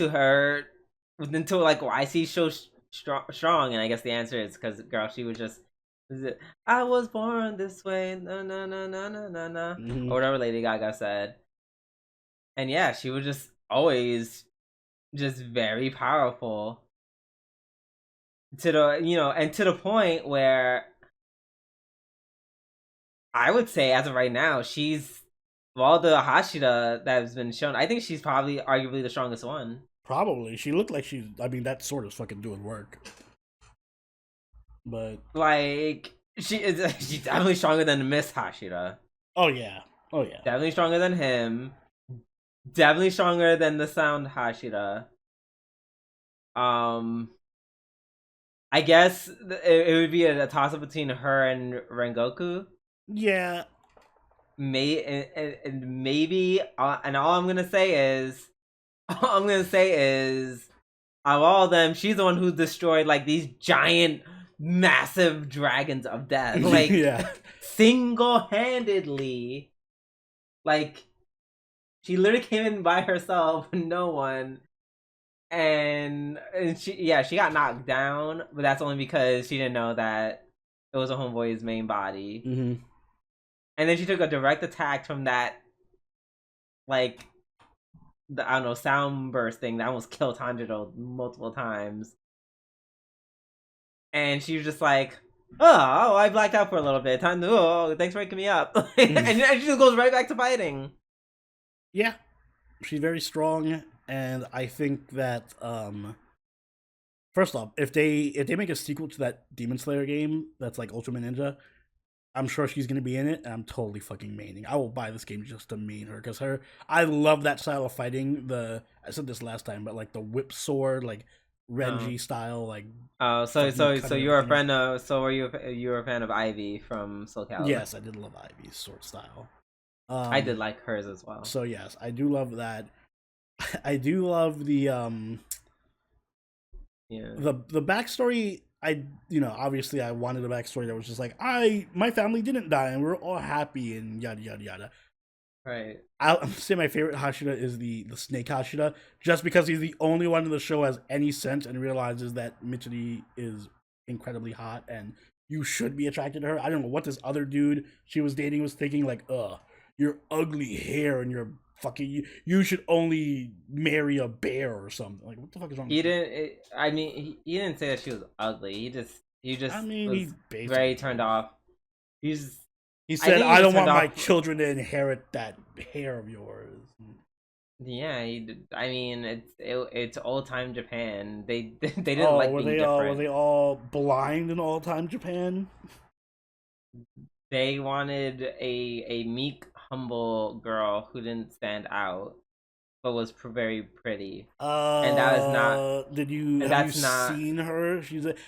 her into like why she's so strong, and I guess the answer is because girl, she was just. I was born this way, no, no, no, no, no, no, no, or whatever Lady Gaga said, and yeah, she was just always just very powerful to the and to the point where I would say as of right now, she's of all the Hashira that has been shown, I think she's probably arguably the strongest one. Probably. She looked like she's. I mean, that sword is fucking doing work. But like she's definitely stronger than Miss Hashira. Oh yeah. Oh yeah. Definitely stronger than him. Definitely stronger than the Sound Hashira. I guess it would be a toss up between her and Rengoku. Yeah. Maybe, and all I'm gonna say is, of all of them, she's the one who destroyed like these giant, massive dragons of death, like single-handedly. Like, she literally came in by herself, no one, and she got knocked down, but that's only because she didn't know that it was a homeboy's main body. And then she took a direct attack from that, like, I don't know, sound burst thing that almost killed Tanjiro multiple times. And she was just like, oh, I blacked out for a little bit. Oh, thanks for waking me up. And she just goes right back to fighting. Yeah. She's very strong, and I think that, first off, if they make a sequel to that Demon Slayer game that's like Ultraman Ninja, I'm sure she's going to be in it, and I'm totally fucking maining. I will buy this game just to main her, because I love that style of fighting. I said this last time, but like the whip sword, like Renji style, like. So you're a fan of, so were you were a fan of Ivy from Soul Calibur? Yes, I did love Ivy's sword style. I did like hers as well. So yes, I do love that. I do love the the backstory. Obviously I wanted a backstory that was just like, my family didn't die and we're all happy and yada yada yada. Right. I'll say my favorite Hashira is the snake Hashira, just because he's the only one in the show has any sense and realizes that Mitsuri is incredibly hot and you should be attracted to her. I don't know what this other dude she was dating was thinking, like, your ugly hair and your fucking you should only marry a bear or something. Like, what the fuck is wrong He with you? didn't. I mean, he didn't say that she was ugly. He just I mean, was he very basically turned did. off. He's. He I said, think he "I just don't turned want my off. children to inherit that hair of yours." Yeah, I mean, it's old time Japan. They they didn't Oh, like being were different. they all blind in all time Japan? They wanted a meek, humble girl who didn't stand out, but was very pretty, and that is not. Did you And have you that's not. seen her?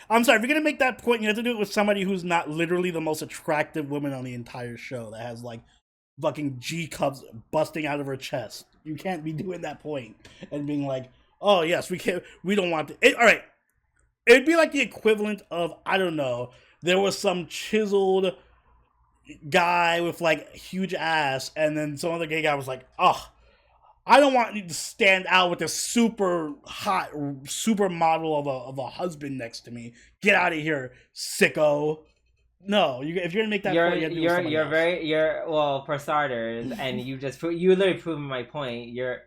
I'm sorry, if you're gonna make that point, you have to do it with somebody who's not literally the most attractive woman on the entire show that has like fucking G cups busting out of her chest. You can't be doing that point and being like, "Oh yes, we don't want to." All right, it'd be like the equivalent of, I don't know. There was some chiseled guy with like huge ass, and then some other gay guy was like, "Oh, I don't want you to stand out with this super hot supermodel of a husband next to me. Get out of here, sicko." No, if you're gonna make that You're point, you have to do it with you're somebody you're else. very you're well for starters, and you literally proven my point. You're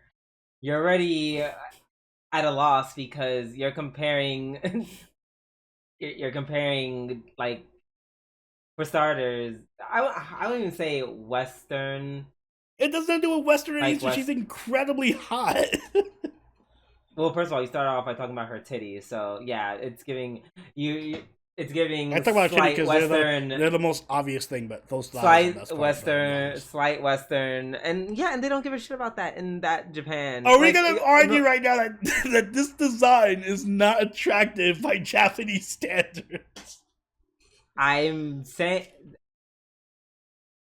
already at a loss because you're comparing you're comparing like for starters. I wouldn't even say Western It doesn't do with Western or like Eastern. She's West. incredibly hot. Well, first of all, you start off by talking about her titties, so yeah, it's giving you it's I giving talk about shitty slight because Western, they're the most obvious thing, but those thighs are the best part. But be honest. slight Western, and yeah, and they don't give a shit about that in that Japan. Are we Like, gonna argue right now that that this design is not attractive by Japanese standards? I'm saying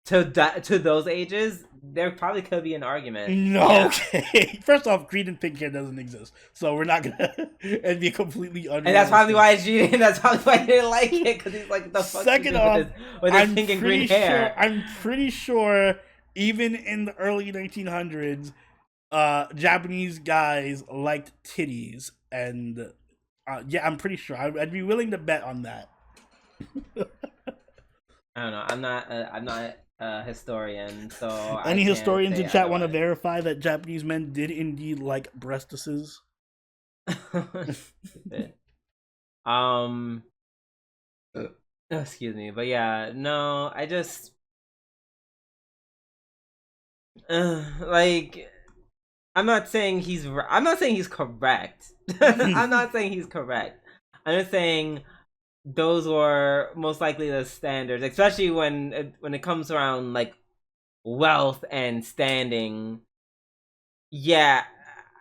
to those ages, there probably could be an argument. No, Yeah, okay. First off, green and pink hair doesn't exist, so we're not gonna. It'd be completely and that's probably unrealistic. why she. That's probably why he didn't like it because he's like, "The fuck you Second do off, with his pink and green hair?" I'm pretty sure, even in the early 1900s, Japanese guys liked titties, and yeah, I'm pretty sure. I'd be willing to bet on that. I don't know. I'm not a historian, so I Any can't historians say in chat want to otherwise. verify that Japanese men did indeed like breastises? um, excuse me, but yeah, no, I just like I'm not saying he's correct. I'm not saying he's correct. I'm just saying those were most likely the standards, especially when it comes around like wealth and standing. Yeah,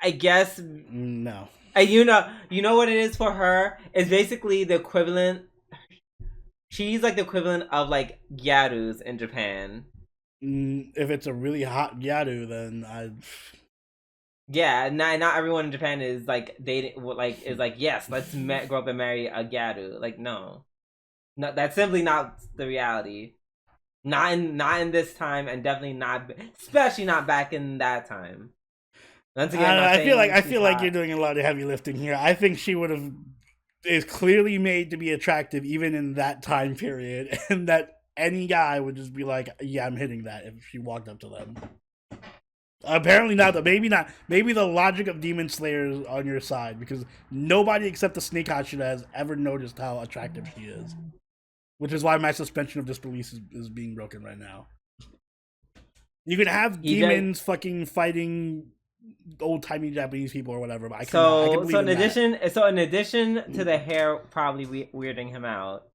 I guess No. you know what it is for her is basically the equivalent. She's like the equivalent of like gyarus in Japan. If it's a really hot Yaru, then I. Yeah, not everyone in Japan is like dating. Like is like yes, let's grow up and marry a gyaru. Like no, that's simply not the reality. Not in this time, and definitely not, especially not back in that time. Once again, I'm not saying I she's feel like you're hot. doing a lot of heavy lifting here. I think she would have is clearly made to be attractive even in that time period, and that any guy would just be like, "Yeah, I'm hitting that." If she walked up to them. Apparently not. Maybe not. Maybe the logic of Demon Slayer is on your side because nobody except the Snake Hashira has ever noticed how attractive she is. Which is why my suspension of disbelief is being broken right now. You can have He just demons fucking fighting old timey Japanese people or whatever, but I cannot. I can so believe in that. in addition to the hair probably weirding him out.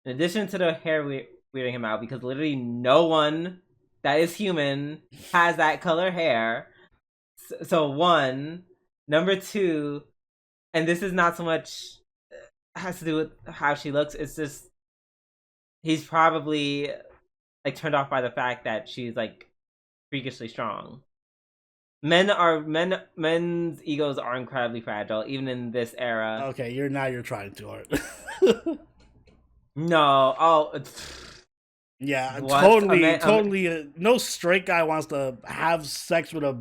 In addition to the hair weirding him out, because literally no one that is human has that color hair. So one, number two, and this is not so much has to do with how she looks. It's just he's probably like turned off by the fact that she's like freakishly strong. Men's egos are incredibly fragile, even in this era. Okay, you're trying too hard. No, oh, Yeah, What totally. No straight guy wants to have sex with a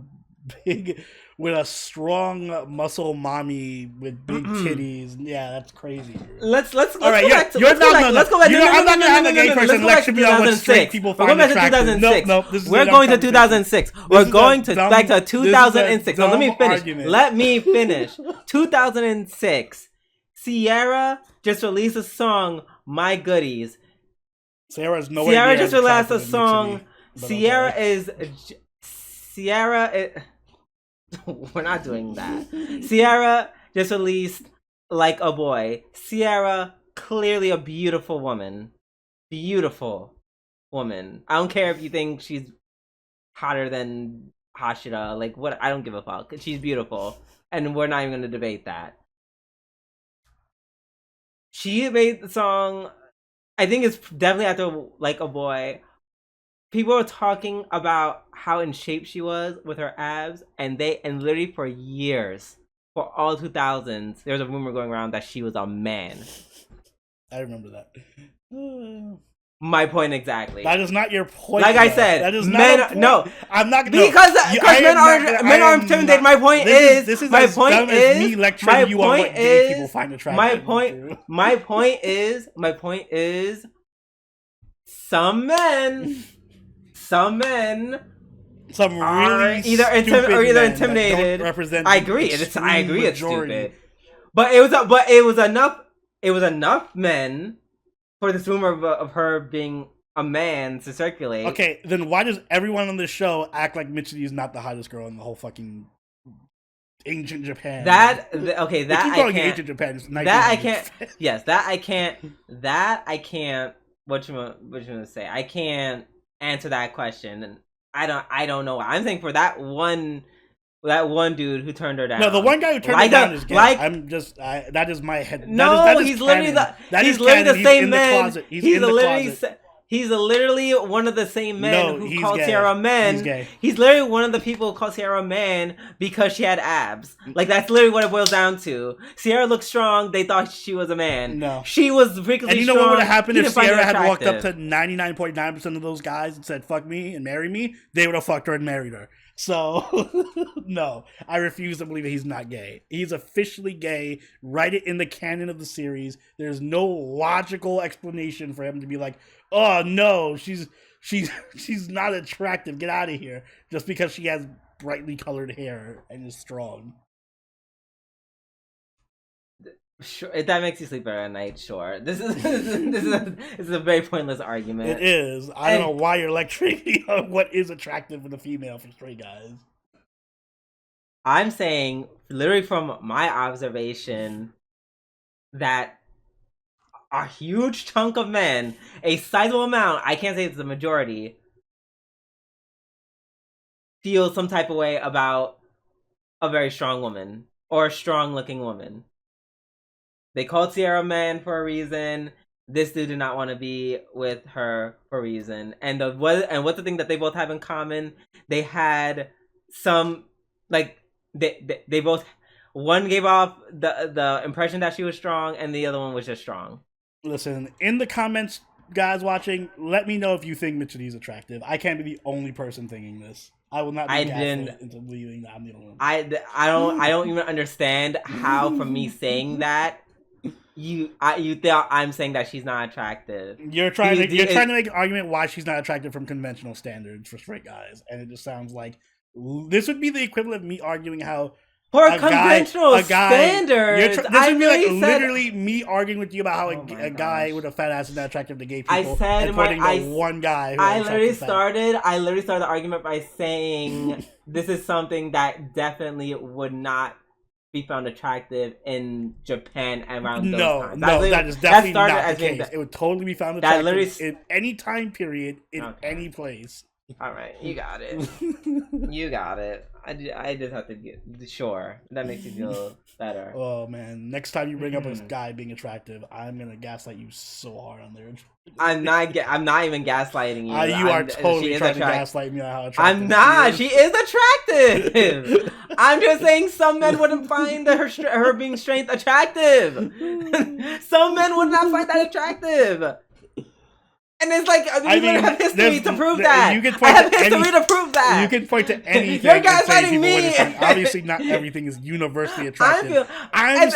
with a strong muscle mommy with big titties. Yeah, that's crazy. Let's All right, go yeah, back to let's go back. Let's go back. You know, I'm not gonna have a gay person lecture me on what straight people find attractive. No, this is We're going to 2006. We're going to back to 2006. So let me finish. Argument. Let me finish. 2006. Sierra just released a song, "My Goodies." Sierra just released a song. Sierra is. We're not doing that. Sierra just released "Like a Boy." Sierra, clearly a beautiful woman. Beautiful woman. I don't care if you think she's hotter than Hashira. Like, what? I don't give a fuck. She's beautiful. And we're not even going to debate that. She made the song, I think it's definitely after "Like a Boy." People were talking about how in shape she was with her abs, and literally for years, for all 2000s, there was a rumor going around that she was a man. I remember that. My point exactly. That is not your point. Like I said, that is men. not No, I'm not because men are intimidated. My point is. This is my as point dumb is. As me lecturing you on what gay people find attractive. My point is. Some men. Some really either intimidated. I agree. It's stupid. But it was enough. It was enough men for this rumor of her being a man to circulate. Okay, then why does everyone on this show act like Michiru is not the hottest girl in the whole fucking ancient Japan? That I can't. Ancient Japan. That I can't. Yes, that I can't. That I can't. What you gonna say? I can't answer that question, and I don't know. I'm saying for that one dude who turned her down. No, the one guy who turned her down is gay. That is my head. No, he's literally the same man. He's literally one of the same men who called Sierra a man. He's literally one of the people who called Sierra a man because she had abs. Like, that's literally what it boils down to. Sierra looked strong. They thought she was a man. No. She was freakishly strong. And you know what would have happened if Sierra had walked up to 99.9% of those guys and said, "Fuck me and marry me"? They would have fucked her and married her. So, no, I refuse to believe that he's not gay. He's officially gay. Write it in the canon of the series. There's no logical explanation for him to be like, "Oh no, she's not attractive. Get out of here," just because she has brightly colored hair and is strong. Sure, if that makes you sleep better at night, sure. This is a very pointless argument. It is. I don't know why you're lecturing me on what is attractive in a female for straight guys. I'm saying, literally from my observation, that a huge chunk of men, a sizable amount, I can't say it's the majority, feel some type of way about a very strong woman or a strong-looking woman. They called Sierra a man for a reason. This dude did not want to be with her for a reason. And what's the thing that they both have in common? They had some, like, they both, one gave off the impression that she was strong, and the other one was just strong. Listen, in the comments, guys watching, let me know if you think Michiru is attractive. I can't be the only person thinking this. I will not be gaslit into believing that I'm the only one. I don't even understand how, from me saying that, you thought I'm saying that she's not attractive. You're trying to make an argument why she's not attractive from conventional standards for straight guys, and it just sounds like this would be the equivalent of me arguing how for conventional standards. This would be like literally me arguing with you about how a guy with a fat ass is not attractive to gay people. One guy. I literally started the argument by saying this is something that definitely would not be found attractive in Japan around those times. That is definitely not the case. It would totally be found attractive in any time period, in any place. All right, you got it. You got it. I just have to get sure. That makes you feel better. Oh man, next time you bring up a guy being attractive, I'm gonna gaslight you so hard on there. I'm not even gaslighting you. You are totally trying to gaslight me on how attractive I'm not. She is attractive. I'm just saying some men wouldn't find her being straight attractive. Some men would not find that attractive. And it's like, I mean, have history to prove you that. can I point have to history any- to prove that. You can point to anything. You're and say gaslighting people me. wouldn't think- Obviously, not everything is universally attractive. I'm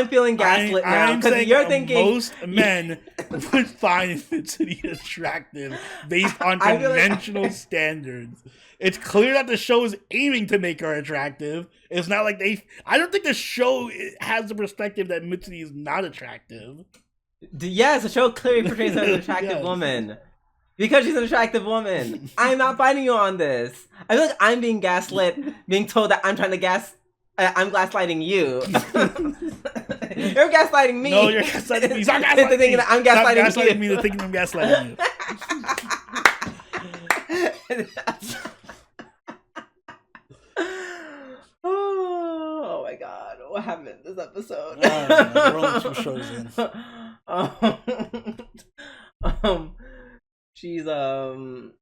feeling gaslit now because you're thinking most men would find Felicity attractive based on I feel like- conventional standards. It's clear that the show is aiming to make her attractive. It's not like I don't think the show has the perspective that Mitsuki is not attractive. Yes, the show clearly portrays her as an attractive Yes. woman. Because she's an attractive woman. I'm not fighting you on this. I feel like I'm being gaslit, being told that I'm trying to I'm gaslighting you. You're gaslighting me. No, you're gaslighting me. Stop gaslighting me. That I'm gaslighting Stop gaslighting you. me to thinking I'm gaslighting you. Oh my god, what happened in this episode? We're only 2 shows in. She's but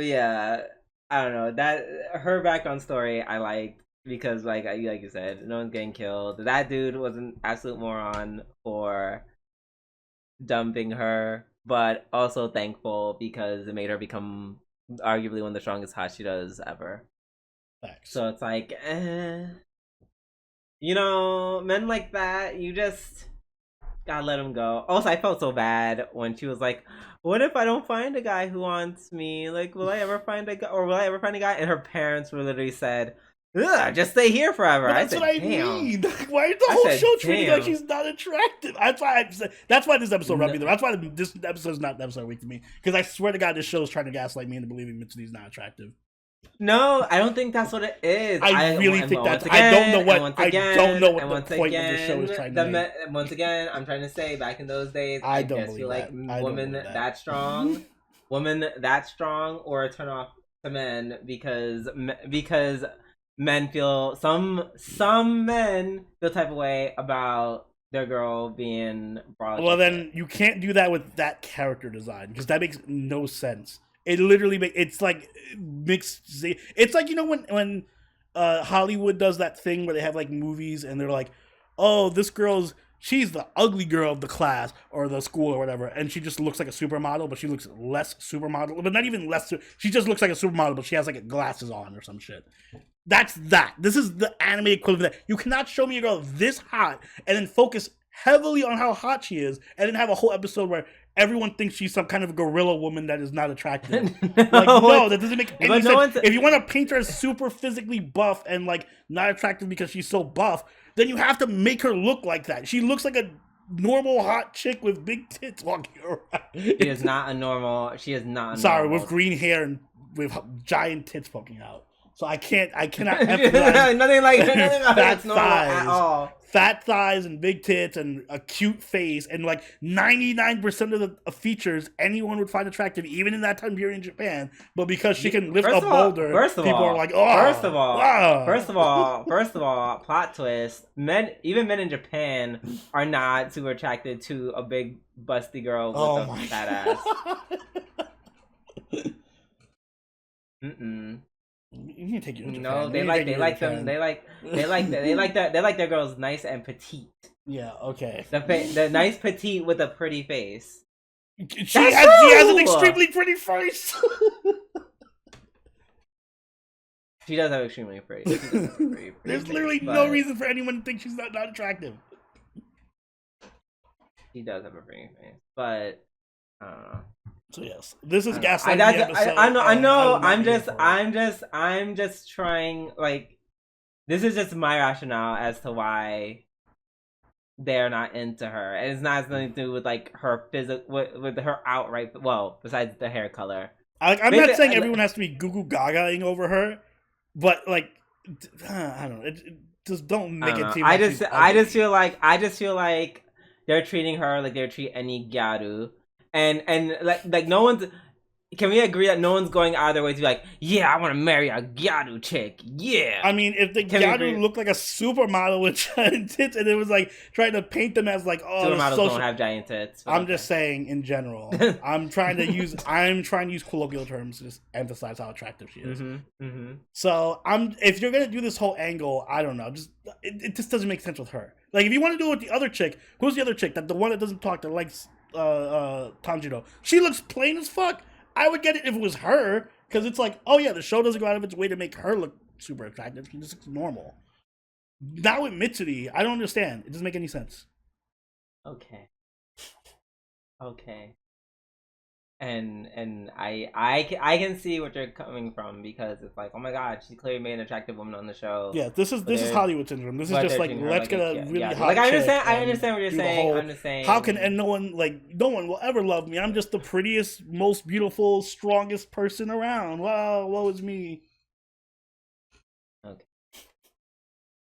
yeah, I don't know, that her background story I liked because like you said, no one's getting killed. That dude was an absolute moron for dumping her, but also thankful because it made her become arguably one of the strongest Hashiras ever. Facts. So it's like, you know, men like that, you just gotta let them go. Also, I felt so bad when she was like, what if I don't find a guy who wants me? Like, will I ever find a guy? Or will I ever find a guy? And her parents were literally said, ugh, just stay here forever. That's I said, what I damn. mean. Why is the whole show treating damn. like she's not attractive? That's why this episode rubbed me. That's why this episode's not the episode week to me. Because I swear to God, this show is trying to gaslight me into believing Mitsuki's not attractive. No, I don't think that's what it is. I really think that's. I don't know what the point of the show is trying to make. Once again, I'm trying to say, back in those days, I just don't feel like believe that. women that strong, or a turn off to men because men feel some men feel type of way about their girl being brought. Well, then you can't do that with that character design because that makes no sense. It literally it's like mixed. It's like, you know, when Hollywood does that thing where they have like movies and they're like, oh, she's the ugly girl of the class or the school or whatever, and she just looks like a supermodel, but she looks less supermodel, but not even less. She just looks like a supermodel, but she has like glasses on or some shit. That's that. This is the anime equivalent of that. You cannot show me a girl this hot and then focus heavily on how hot she is, and then have a whole episode where everyone thinks she's some kind of gorilla woman that is not attractive. No, that doesn't make any sense. If you want to paint her as super physically buff and like not attractive because she's so buff, then you have to make her look like that. She looks like a normal hot chick with big tits walking around. She is not a normal. Sorry, with green hair and with giant tits poking out. So I cannot emphasize nothing that's normal at all. Fat thighs and big tits and a cute face and like 99% of the features anyone would find attractive, even in that time period in Japan. But because she can lift a boulder, people are like, oh. First of all, plot twist. Even men in Japan are not super attracted to a big busty girl with a fat ass. You can take your Japan. No, they like their girls nice and petite. Yeah, okay. The nice petite with a pretty face. She has an extremely pretty face. She does have extremely pretty. There's literally no reason for anyone to think she's not attractive. She does have a pretty face, but I don't know. So yes, this is gaslighting. I know. I'm just trying. Like, this is just my rationale as to why they're not into her, and it's not nothing to do with like her with her outright. Well, besides the hair color. I'm not saying everyone has to be goo goo gagaing over her, but like, I don't know. It just don't make it seem. I just feel like they're treating her like they treat any gyaru. And like no one's can we agree that no one's going out of their way to be like, yeah, I want to marry a gyaru chick? Yeah. I mean, if the gyaru looked like a supermodel with giant tits, and it was like trying to paint them as like, oh, supermodels don't have giant tits. I'm just saying in general. I'm trying to use colloquial terms to just emphasize how attractive she is. So if you're gonna do this whole angle, I don't know, just it just doesn't make sense with her. Like, if you want to do it with the other chick, who's the other chick? That the one that doesn't talk, that likes Tanjiro. She looks plain as fuck. I would get it if it was her, because it's like, oh yeah, the show doesn't go out of its way to make her look super attractive. She just looks normal. Not with Mitsuri. I don't understand. It doesn't make any sense. Okay. And I can see what you're coming from, because it's like, oh my god, she clearly made an attractive woman on the show. Yeah, this is Hollywood syndrome. This is just like, let's get a really hot like, I understand what you're saying. I'm just saying, how can, and no one will ever love me. I'm just the prettiest, most beautiful, strongest person around. Wow, woe is me. Okay.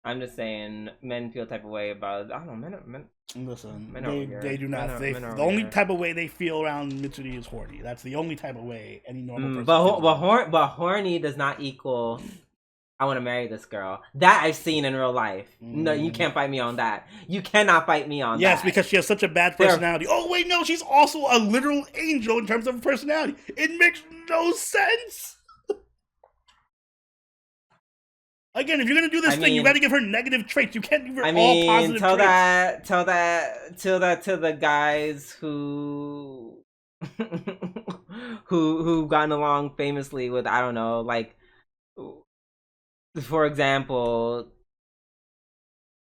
I'm just saying, men feel type of way about, I don't know, men. Listen, they do not. The only type of way they feel around Mitsuri is horny. That's the only type of way any normal person. But horny does not equal, I want to marry this girl. That I've seen in real life. No, you can't fight me on that. You cannot fight me on that. Yes, because she has such a bad personality. Oh wait, no, she's also a literal angel in terms of her personality. It makes no sense. Again, if you're gonna do this thing, you gotta give her negative traits. You can't give her all positive traits. Tell that to the guys who who've gotten along famously with, I don't know, like, for example,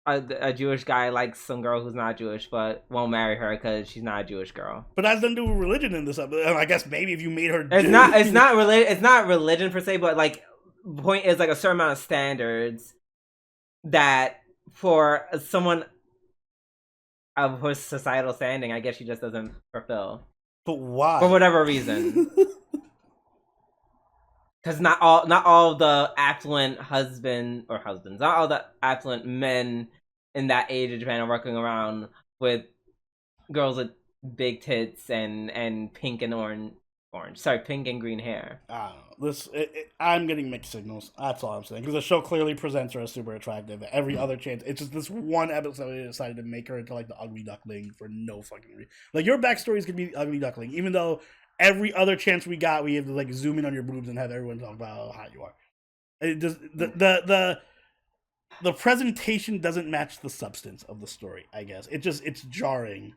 a Jewish guy likes some girl who's not Jewish, but won't marry her because she's not a Jewish girl. But that's nothing to do with religion in this episode. I guess maybe if you made her, it's not religion per se, but like, the point is, like, a certain amount of standards that for someone of her societal standing, I guess she just doesn't fulfill. But why? For whatever reason. Because not all the affluent husbands, not all the affluent men in that age of Japan are working around with girls with big tits and pink and pink and green hair. I don't know. I'm getting mixed signals. That's all I'm saying. Because the show clearly presents her as super attractive. Every other chance, it's just this one episode they decided to make her into like the ugly duckling for no fucking reason. Like, your backstory is gonna be ugly duckling, even though every other chance we got, we have to like zoom in on your boobs and have everyone talk about how hot you are. It just, the presentation doesn't match the substance of the story. I guess it's jarring.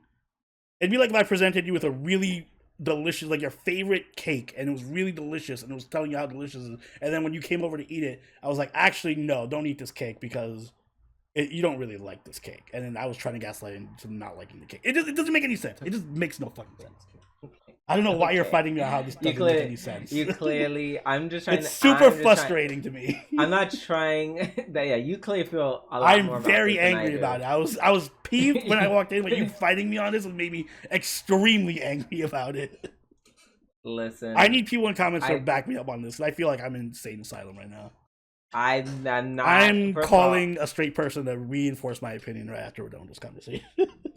It'd be like if I presented you with a really delicious, like your favorite cake, and it was really delicious, and it was telling you how delicious it is, and then when you came over to eat it, I was like, actually no, don't eat this cake because you don't really like this cake, and then I was trying to gaslight into not liking the cake. It doesn't make any sense. It just makes no fucking sense. I don't know why you're fighting me on how this doesn't make any sense. You clearly, I'm just trying. It's super frustrating to me. I'm not trying. Yeah, you clearly feel a lot more. I'm very angry about it. I was peeved when I walked in, but you fighting me on this made me extremely angry about it. Listen, I need people in comments to back me up on this. I feel like I'm in insane asylum right now. I'm not. I'm calling a straight person to reinforce my opinion right after we're done with this conversation.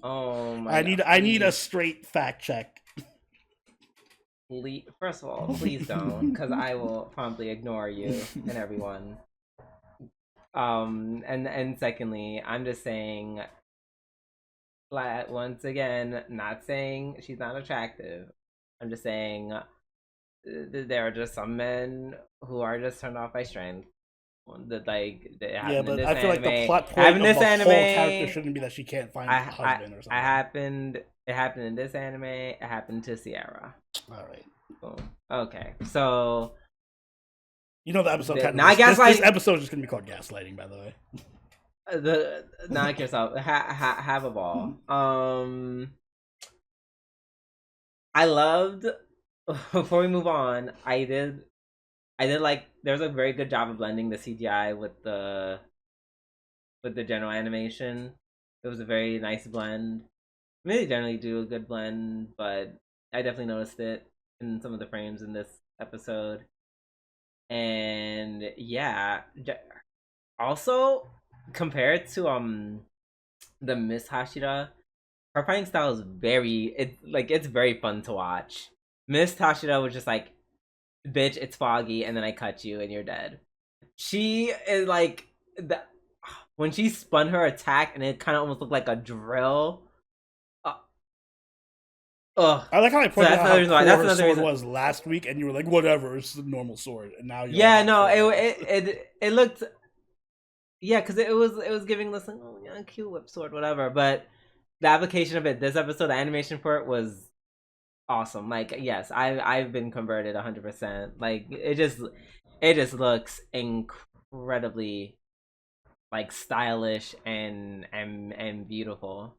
Oh my! I need a straight fact check. First of all, please don't, because I will promptly ignore you and everyone. And secondly, I'm just saying, once again, not saying she's not attractive. I'm just saying there are just some men who are just turned off by strength. That like, yeah, but I feel like the plot point of the whole character shouldn't be that she can't find a husband or something. It happened in this anime. It happened to Sierra. All right. Boom. Okay. So, you know, the episode this episode is just gonna be called gaslighting, by the way. Knock yourself. Have a ball. I loved. Before we move on, I did like. There's a very good job of blending the CGI with the general animation. It was a very nice blend. I mean, they generally do a good blend, but I definitely noticed it in some of the frames in this episode. And yeah, also compared to the Miss Hashira, her fighting style is it's very fun to watch. Miss Tashida was just like, bitch, it's foggy, and then I cut you and you're dead. She is like when she spun her attack and it kind of almost looked like a drill. Ugh. I like how I So pointed that's out another how reason why. cool That's her another sword reason. was last week, and you were like, "Whatever, it's a normal sword," and now you're Yeah, like, no, "How cool it looked. Yeah, because it was giving this like, oh yeah, cute whip sword, whatever. But the application of it this episode, the animation for it was awesome. Like, yes, I've been converted 100%. Like, it just looks incredibly like stylish and beautiful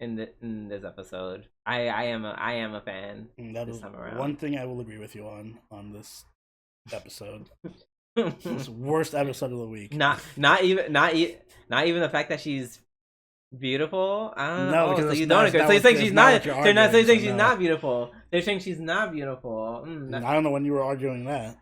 in this episode. I am a fan And that this is time one around. thing I will agree with you on this episode. This worst episode of the week. not even the fact that she's beautiful. I don't know. No, Oh, because so you don't agree? So you're saying it's she's not not? what you're So you're not. So arguing. you're So saying she's no, not beautiful. They're saying she's not beautiful. I don't know when you were arguing that.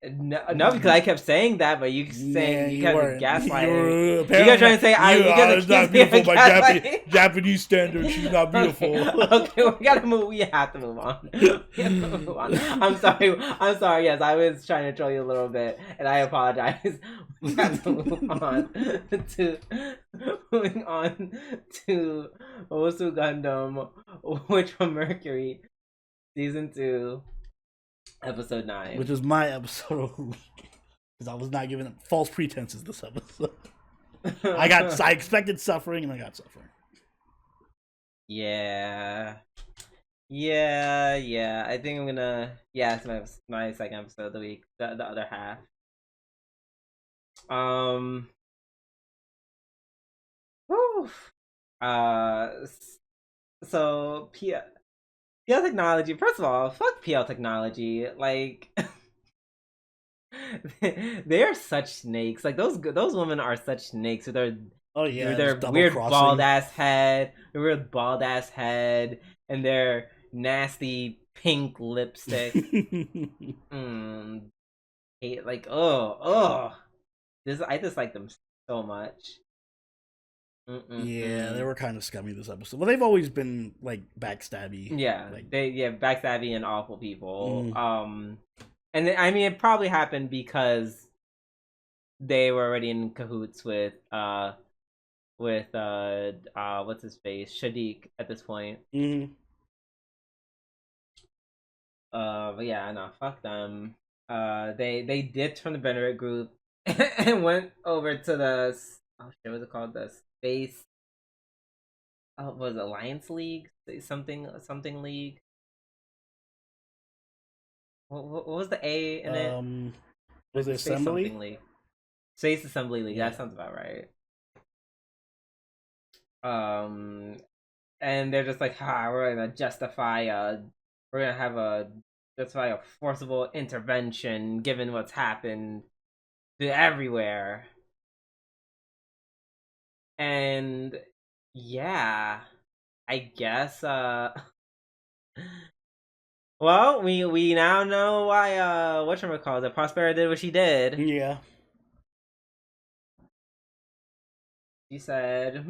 No, because I kept saying that, but you saying Yeah, you you kept weren't. gaslighting. You Apparently guys trying to say you, you guys it's accused not me of beautiful by gaslighting. Japanese standards. She's not beautiful. Okay, we gotta move. We have to move on. We have to move on. I'm sorry. I'm sorry. Yes, I was trying to troll you a little bit, and I apologize. We have to move on to moving on to Osu Gundam, Witch from Mercury, season 2, episode 9. Which is my episode of the week. Because I was not given false pretenses this episode. I expected suffering and I got suffering. Yeah. Yeah. I think I'm gonna. Yeah, it's my second episode of the week. The other half. Whew. Uh. So PL technology. First of all, fuck PL technology. Like. They are such snakes. Like those women are such snakes with Oh yeah, their just double weird bald crossing. ass head, and their nasty pink lipstick. Hate like this. I dislike them so much. Yeah, they Mm-mm-mm. were kind of scummy this episode. Well, they've always been like backstabby. Yeah, Like, backstabby and awful people. mm, And I mean it probably happened because they were already in cahoots with what's his face, Shadiq at this point. mm, But yeah, no, fuck them. They ditched from the Benedict group and went over to the oh shit, what's it called? The space. Oh, was it Alliance League? Something League. What was the A in it? was it Space Assembly? something League. Space Assembly League. Yeah. That sounds about right. And they're just like, we're gonna justify a forcible intervention given what's happened to everywhere. And yeah, I guess well, we now know why whatchamacallit, Prospera did what she did. Yeah. She said,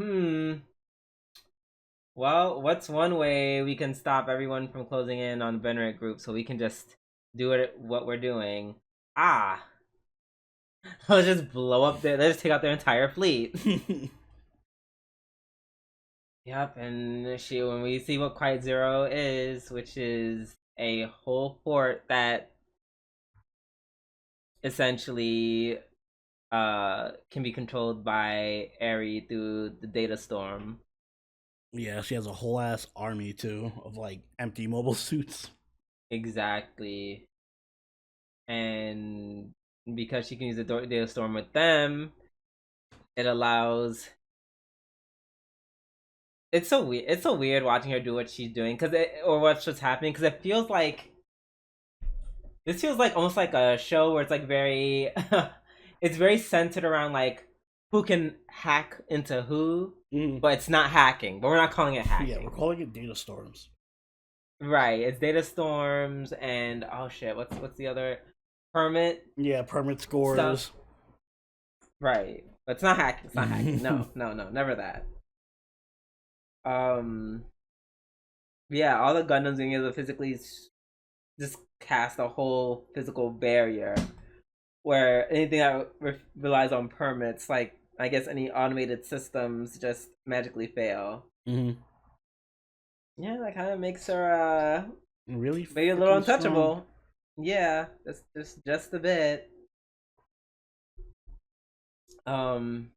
well, what's one way we can stop everyone from closing in on the Benedict group so we can just do what we're doing? Let's just blow up let's just take out their entire fleet. Yep, and when we see what Quiet Zero is, which is a whole port that essentially can be controlled by Eri through the data storm. Yeah, she has a whole ass army too of like empty mobile suits. Exactly. And because she can use the data storm with them, it allows. It's so weird. It's so weird watching her do what she's doing, or what's just happening, because it feels like this feels like almost like a show where it's like very, it's very centered around like who can hack into who, but it's not hacking. But we're not calling it hacking. Yeah, we're calling it data storms. Right, it's data storms and oh shit, what's the other permit? Yeah, permit scores. Stuff. Right, but it's not hacking. It's not hacking. No, never that. Yeah, all the Gundams doing is physically just cast a whole physical barrier where anything that relies on permits, like I guess any automated systems, just magically fail. Mm-hmm. Yeah, that kind of makes her Really maybe a little freaking strong. untouchable. Yeah, just a bit. Um,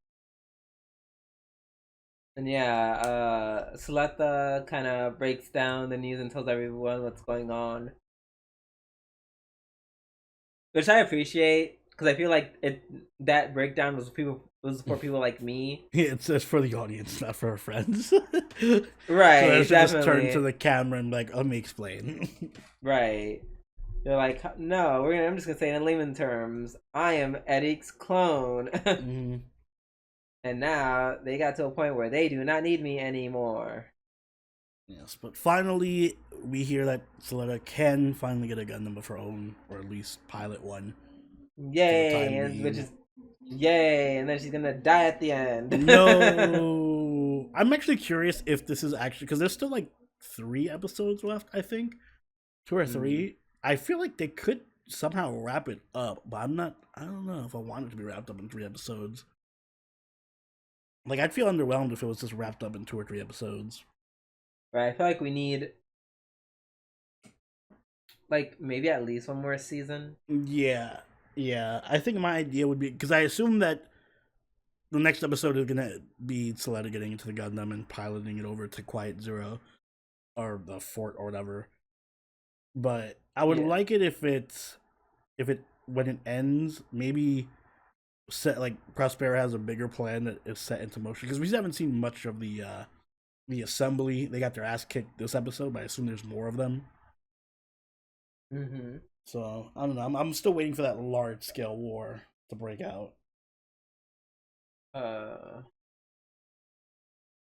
and yeah, Seletha kind of breaks down the news and tells everyone what's going on, which I appreciate because I feel like that breakdown was for people like me. Yeah, it's for the audience, not for our friends. So I Right, should just turn to definitely. the camera and be like, let me explain. Right. They're like, no, I'm just gonna say in layman terms, I am Eric's clone. Mm-hmm. And now they got to a point where they do not need me anymore. Yes, but finally, we hear that Soletta can finally get a Gundam of her own, or at least pilot one for the Yay, time and which being. is yay, and then she's gonna die at the end. No, I'm actually curious if this is actually because there's still like 3 episodes left. I think 2 or 3. I feel like they could somehow wrap it up, but I'm not. I don't know if I want it to be wrapped up in 3 episodes. Like I'd feel underwhelmed if it was just wrapped up in 2 or 3 episodes. Right, I feel like we need like maybe at least one more season. Yeah, yeah. I think my idea would be because I assume that the next episode is gonna be Soletta getting into the Gundam and piloting it over to Quiet Zero or the fort or whatever. But I would Yeah. like it if it when it ends maybe set like Prospera has a bigger plan that is set into motion because we haven't seen much of the assembly. They got their ass kicked this episode, but I assume there's more of them. Mm-hmm. So I don't know. I'm still waiting for that large scale war to break out. Uh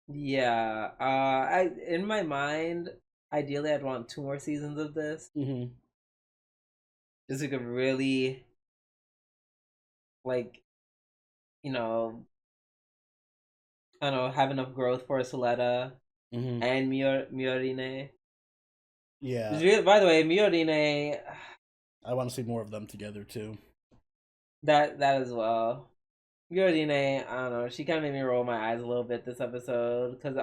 yeah. I in my mind, ideally I'd want 2 more seasons of this. Mm-hmm. Just so we could really like, you know, I don't know, have enough growth for Soletta Mm-hmm. and Miorine. Yeah, By the way, Miorine, I want to see more of them together too. that as well. Miorine, I don't know. She kind of made me roll my eyes a little bit this episode because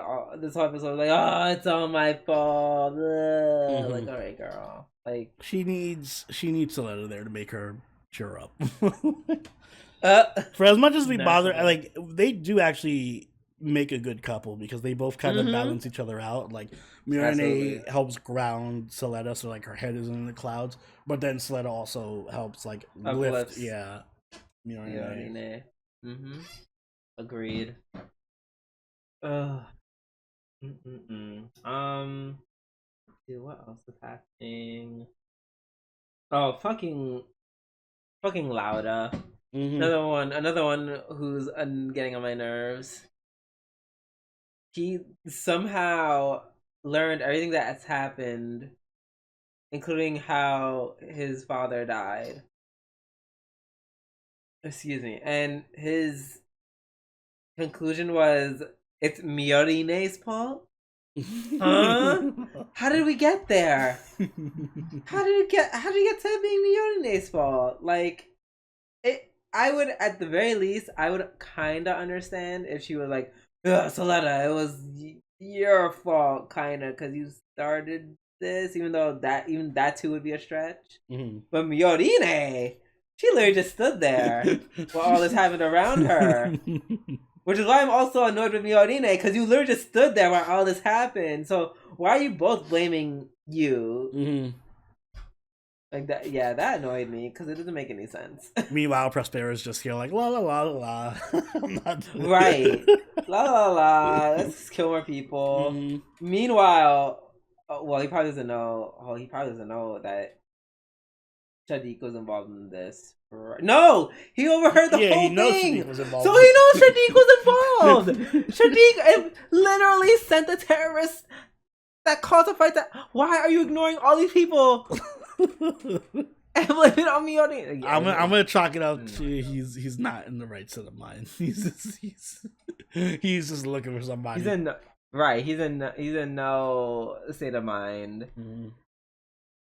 this whole episode was like, oh, it's all my fault. Ugh. Mm-hmm. Like, all right, girl. Like, She needs a letter there to make her cheer up. uh, For as much as we bother, naturally. like they do actually make a good couple because they both kind of Mm-hmm. balance each other out. Like Mirane Absolutely. helps ground Soletta, so like her head isn't in the clouds, but then Soletta also helps like lift. Uplifts Yeah, Mirane. Miorine. Mm-hmm. Agreed. Ugh. Mm-mm-mm. Dude, what else is happening? Oh, fucking Lauda. Mm-hmm. Another one who's getting on my nerves. He somehow learned everything that has happened, including how his father died. Excuse me. And his conclusion was it's Miorine's fault? Huh? How did we get there? How did we get to it being Miorine's fault? Like it I would at the very least I would kinda understand if she was like, ugh, Soletta, it was your fault kinda because you started this, even though even that too would be a stretch. Mhm. But Miorine, she literally just stood there while all this happened around her. Which is why I'm also annoyed with Miorine, because you literally just stood there while all this happened. So why are you both blaming you? Mhm. Like that, yeah, that annoyed me because it doesn't make any sense. Meanwhile, Prospera's just here like la la la la la. I'm not doing Right. it. La la la. Let's just kill more people. Mhm. Meanwhile, well, he probably doesn't know. Oh, he probably doesn't know that Shadiq was involved in this. No, he overheard the Yeah, he whole knows thing, Shanique was so involved. he knows Shadiq was involved. Shadiq literally sent the terrorists that caused a fight. That why are you ignoring all these people and blaming it on me? I'm gonna chalk it up to Mm. he's not in the right set of mind. He's just looking for He's somebody. in. Right, he's in no state of mind. Mm.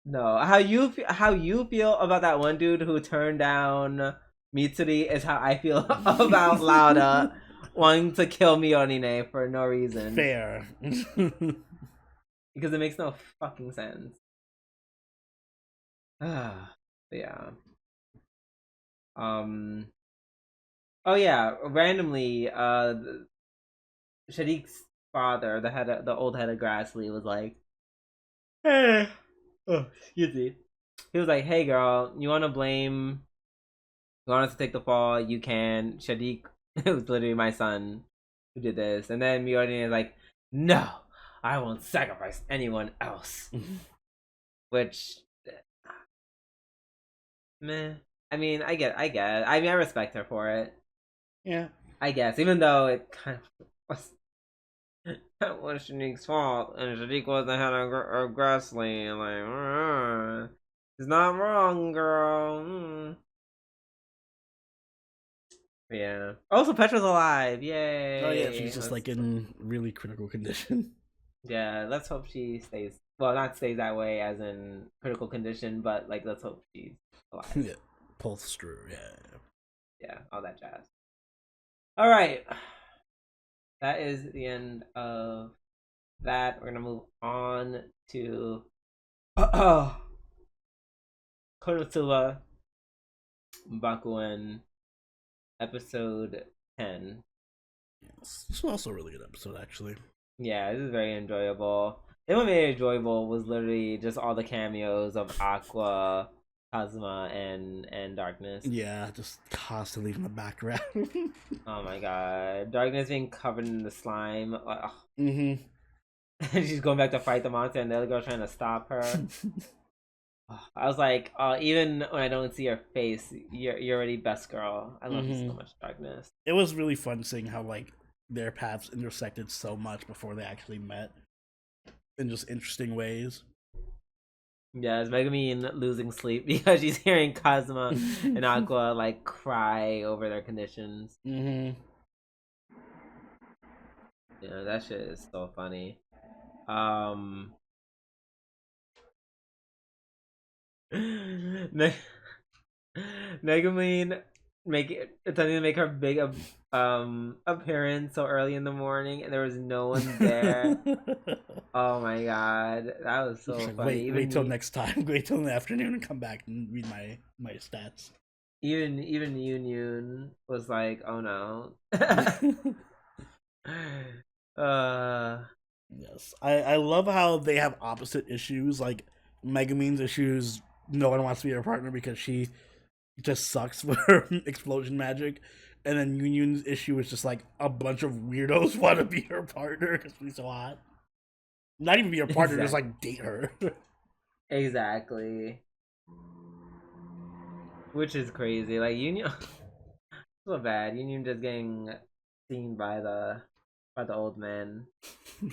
No, how you feel about that one dude who turned down Mitsuri is how I feel about Lauda wanting to kill Mionine for no reason Fair. because it makes no fucking sense. Yeah. Um. Oh yeah. Randomly, Shadiq's father, the old head of Grassley, was like, "Hey, oh, excuse me." He was like, "Hey, girl, you want to blame? You want us to take the fall? You can." Shadiq, it was literally my son who did this, and then Miyori is like, "No, I won't sacrifice anyone else." Which, meh. I mean, I get it. I mean, I respect her for it. Yeah. I guess, even though it kind of was that was Shanique's fault, and Shanique was the head of Grassley. Like, he's not wrong, girl. Yeah. Also, Petra's alive. Oh yeah, Yay. she's just like in really critical condition. Yeah. Let's hope she stays. Well, not stays that way, as in critical condition, but like let's hope she's alive. Yeah. Pulse through. Yeah. Yeah. All that jazz. All right. That is the end of that. We're gonna move on to Konosuba Bakuen episode 10. Yes. This was also a really good episode, actually. Yeah, this is very enjoyable. And what made it enjoyable was literally just all the cameos of Aqua, Kazuma, and Darkness. Yeah, just constantly in the background. Oh my god. Darkness being covered in the slime. Mm-hmm. And she's going back to fight the monster and the other girl trying to stop her. I was like, even when I don't see her face, you're already best girl. I love you so much, Darkness. It was really fun seeing how like their paths intersected so much before they actually met in just interesting ways. Yeah, it's Megumin losing sleep because she's hearing Kazuma and Aqua like cry over their conditions. Mm-hmm. Yeah, that shit is so funny. Megumin attempting to make her big appearance so early in the morning, and there was no one there. Oh my god, that was so like, funny. wait till next time. Wait till in the afternoon and come back and read my stats. Even Yun was like, "Oh no." Yes, I love how they have opposite issues. Like Megumin's issues, no one wants to be her partner because she just sucks with her explosion magic, and then Yun's issue is just like a bunch of weirdos want to be her partner because she's so hot. Not even be her partner, just like date her. Exactly. Which is crazy. Like Union, so bad. Union just getting seen by the old man.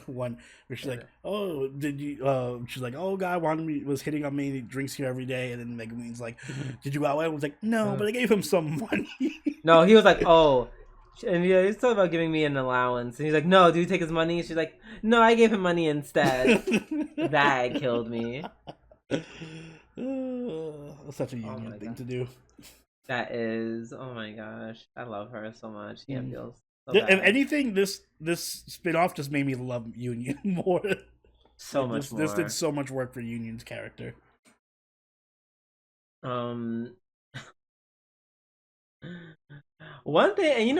One where she's like, "Oh, did you?" She's like, "Oh, guy wanted me, was hitting on me. He drinks here every day." And then Megumin's like, "Did you go out?" I was like, "No, but I gave him some money." No, he was like, "Oh," and yeah, he's talking about giving me an allowance, and he's like, "No, do you take his money?" She's like, "No, I gave him money instead." That killed me. Such a Union thing to do. That is, oh my gosh, I love her so much. She feels so If bad. anything, this spin-off just made me love Union more. So like, much more. This did so much work for Union's character. One thing, and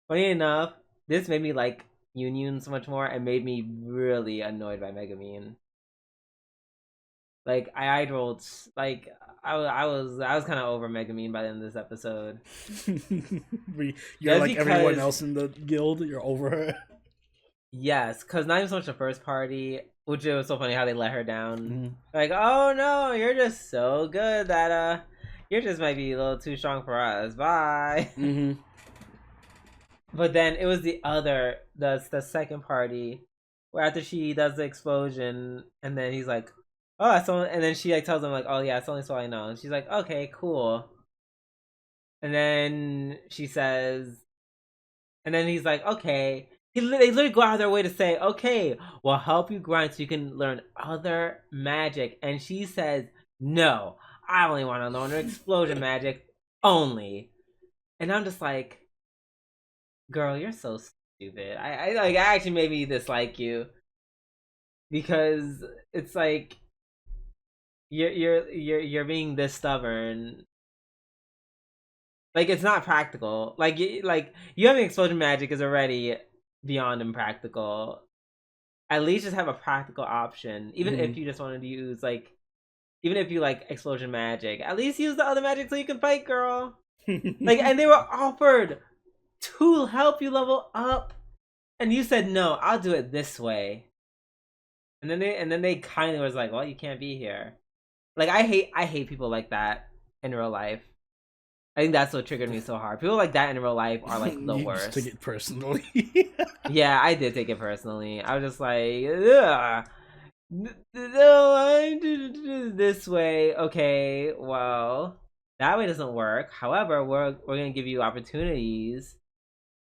funny enough, this made me like Union so much more and made me really annoyed by Megumin. Like I rolled like I was kind of over Megumin by the end of this episode. You're like everyone else in the guild. You're over her. Yes, because not even so much the first party, which it was so funny how they let her down. Like, oh no, you're just so good that you just might be a little too strong for us. Bye. But then it was the second party where after she does the explosion, and then he's like, "Oh, that's only," and then she like tells him like, "Oh yeah, it's only so I know." And she's like, "Okay, cool." And then she says, and then he's like, "Okay, they literally go out of their way to say, okay, we'll help you grind so you can learn other magic. And she says, no, I only want to learn explosion magic only. And I'm just like, girl, you're so stupid. I actually made me dislike you because it's like you're being this stubborn. Like, it's not practical. Like you having explosion magic is already beyond impractical. At least just have a practical option. Even if you just wanted to use like, even if you like explosion magic, at least use the other magic so you can fight, girl. Like, and they were offered to help you level up, and you said no. I'll do it this way. And then they kind of was like, well, you can't be here. Like, I hate people like that in real life. I think that's what triggered me so hard. People like that in real life are like the worst. Just took it personally. Yeah, I did take it personally. I was just like, ugh. No, I did it this way. Okay, well, that way doesn't work. However, we're gonna give you opportunities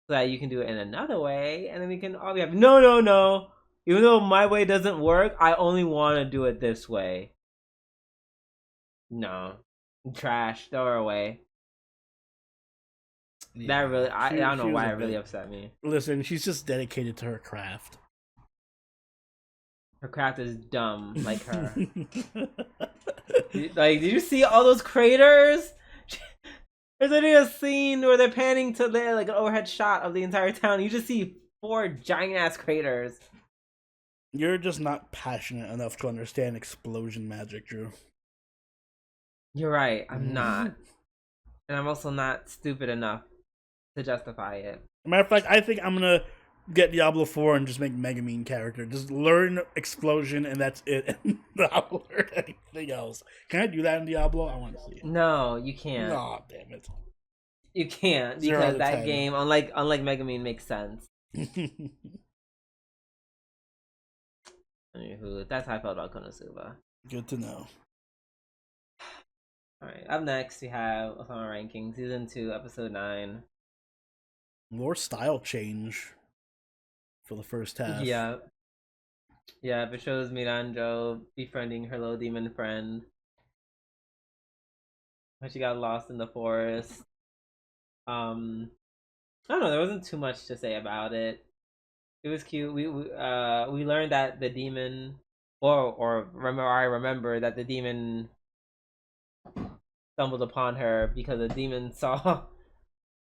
so that you can do it in another way, and then we can all be happy. No. Even though my way doesn't work, I only want to do it this way. No, trash. Throw her away. Yeah, that really, I don't know why it really upset me. Listen, she's just dedicated to her craft. Her craft is dumb, like her. Like, did you see all those craters? There's literally a scene where they're panning to their like an overhead shot of the entire town. You just see 4 giant ass craters. You're just not passionate enough to understand explosion magic, Drew. You're right. I'm not, and I'm also not stupid enough to justify it. Matter of fact, I think I'm gonna get Diablo 4 and just make Megumin character. Just learn explosion and that's it. And not learn anything else. Can I do that in Diablo? I want to see it. No, you can't. No, damn it. You can't, because that game, unlike Megumin, makes sense. Anywho, that's how I felt about Konosuba. Good to know. Alright, up next we have Ousama Ranking, Season 2, Episode 9. More style change for the first half. Yeah. Yeah, it shows Miranjo befriending her little demon friend. When she got lost in the forest. I don't know, there wasn't too much to say about it. It was cute. We learned that the demon, I remember that the demon stumbled upon her because the demon saw,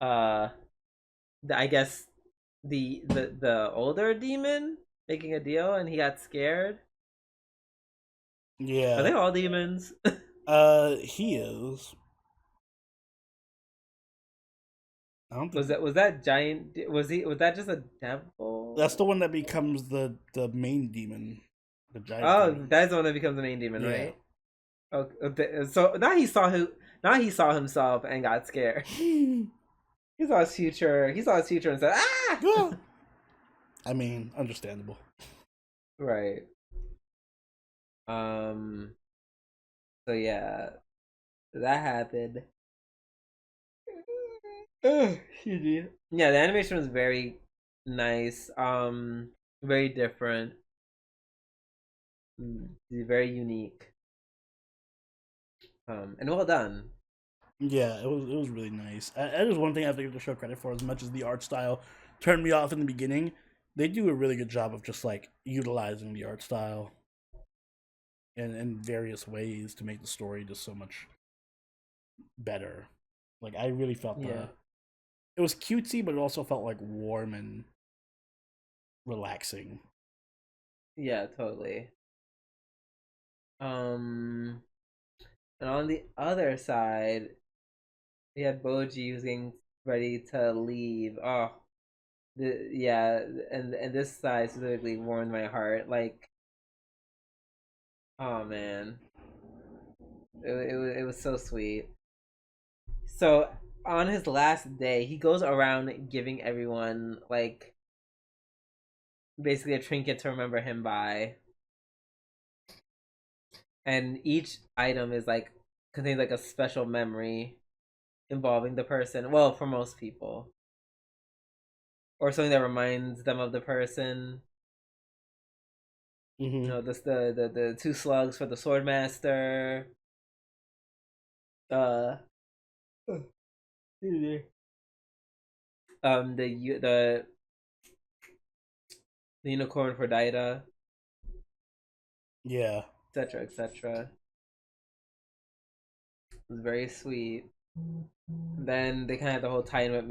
I guess the older demon making a deal, and he got scared. Yeah. Are they all demons? He is. I don't think was that giant? Was that just a devil? That's the one that becomes the main demon. The giant. Oh, demon. that's the one that becomes the main demon, right? Okay, so now he saw himself and got scared. He saw his future and said, "Ah!" I mean, understandable. Right. So yeah, that happened. Yeah, the animation was very nice. Very different. Very unique. And well done. Yeah, it was really nice. That is one thing I have to give the show credit for. As much as the art style turned me off in the beginning, they do a really good job of just like utilizing the art style in various ways to make the story just so much better. Like, I really felt it was cutesy, but it also felt like warm and relaxing. Yeah, totally. And on the other side, we had Boji who's getting ready to leave. Oh, and this side specifically warmed my heart. Like, oh man, it was so sweet. So on his last day, he goes around giving everyone like basically a trinket to remember him by, and each item is like contains like a special memory involving the person. Well, for most people, or something that reminds them of the person. You Mm-hmm. know, the two slugs for the sword master. Uh, the unicorn for Daida, Yeah. etc., etc. It was very sweet. Then they kind of had the whole tie-in with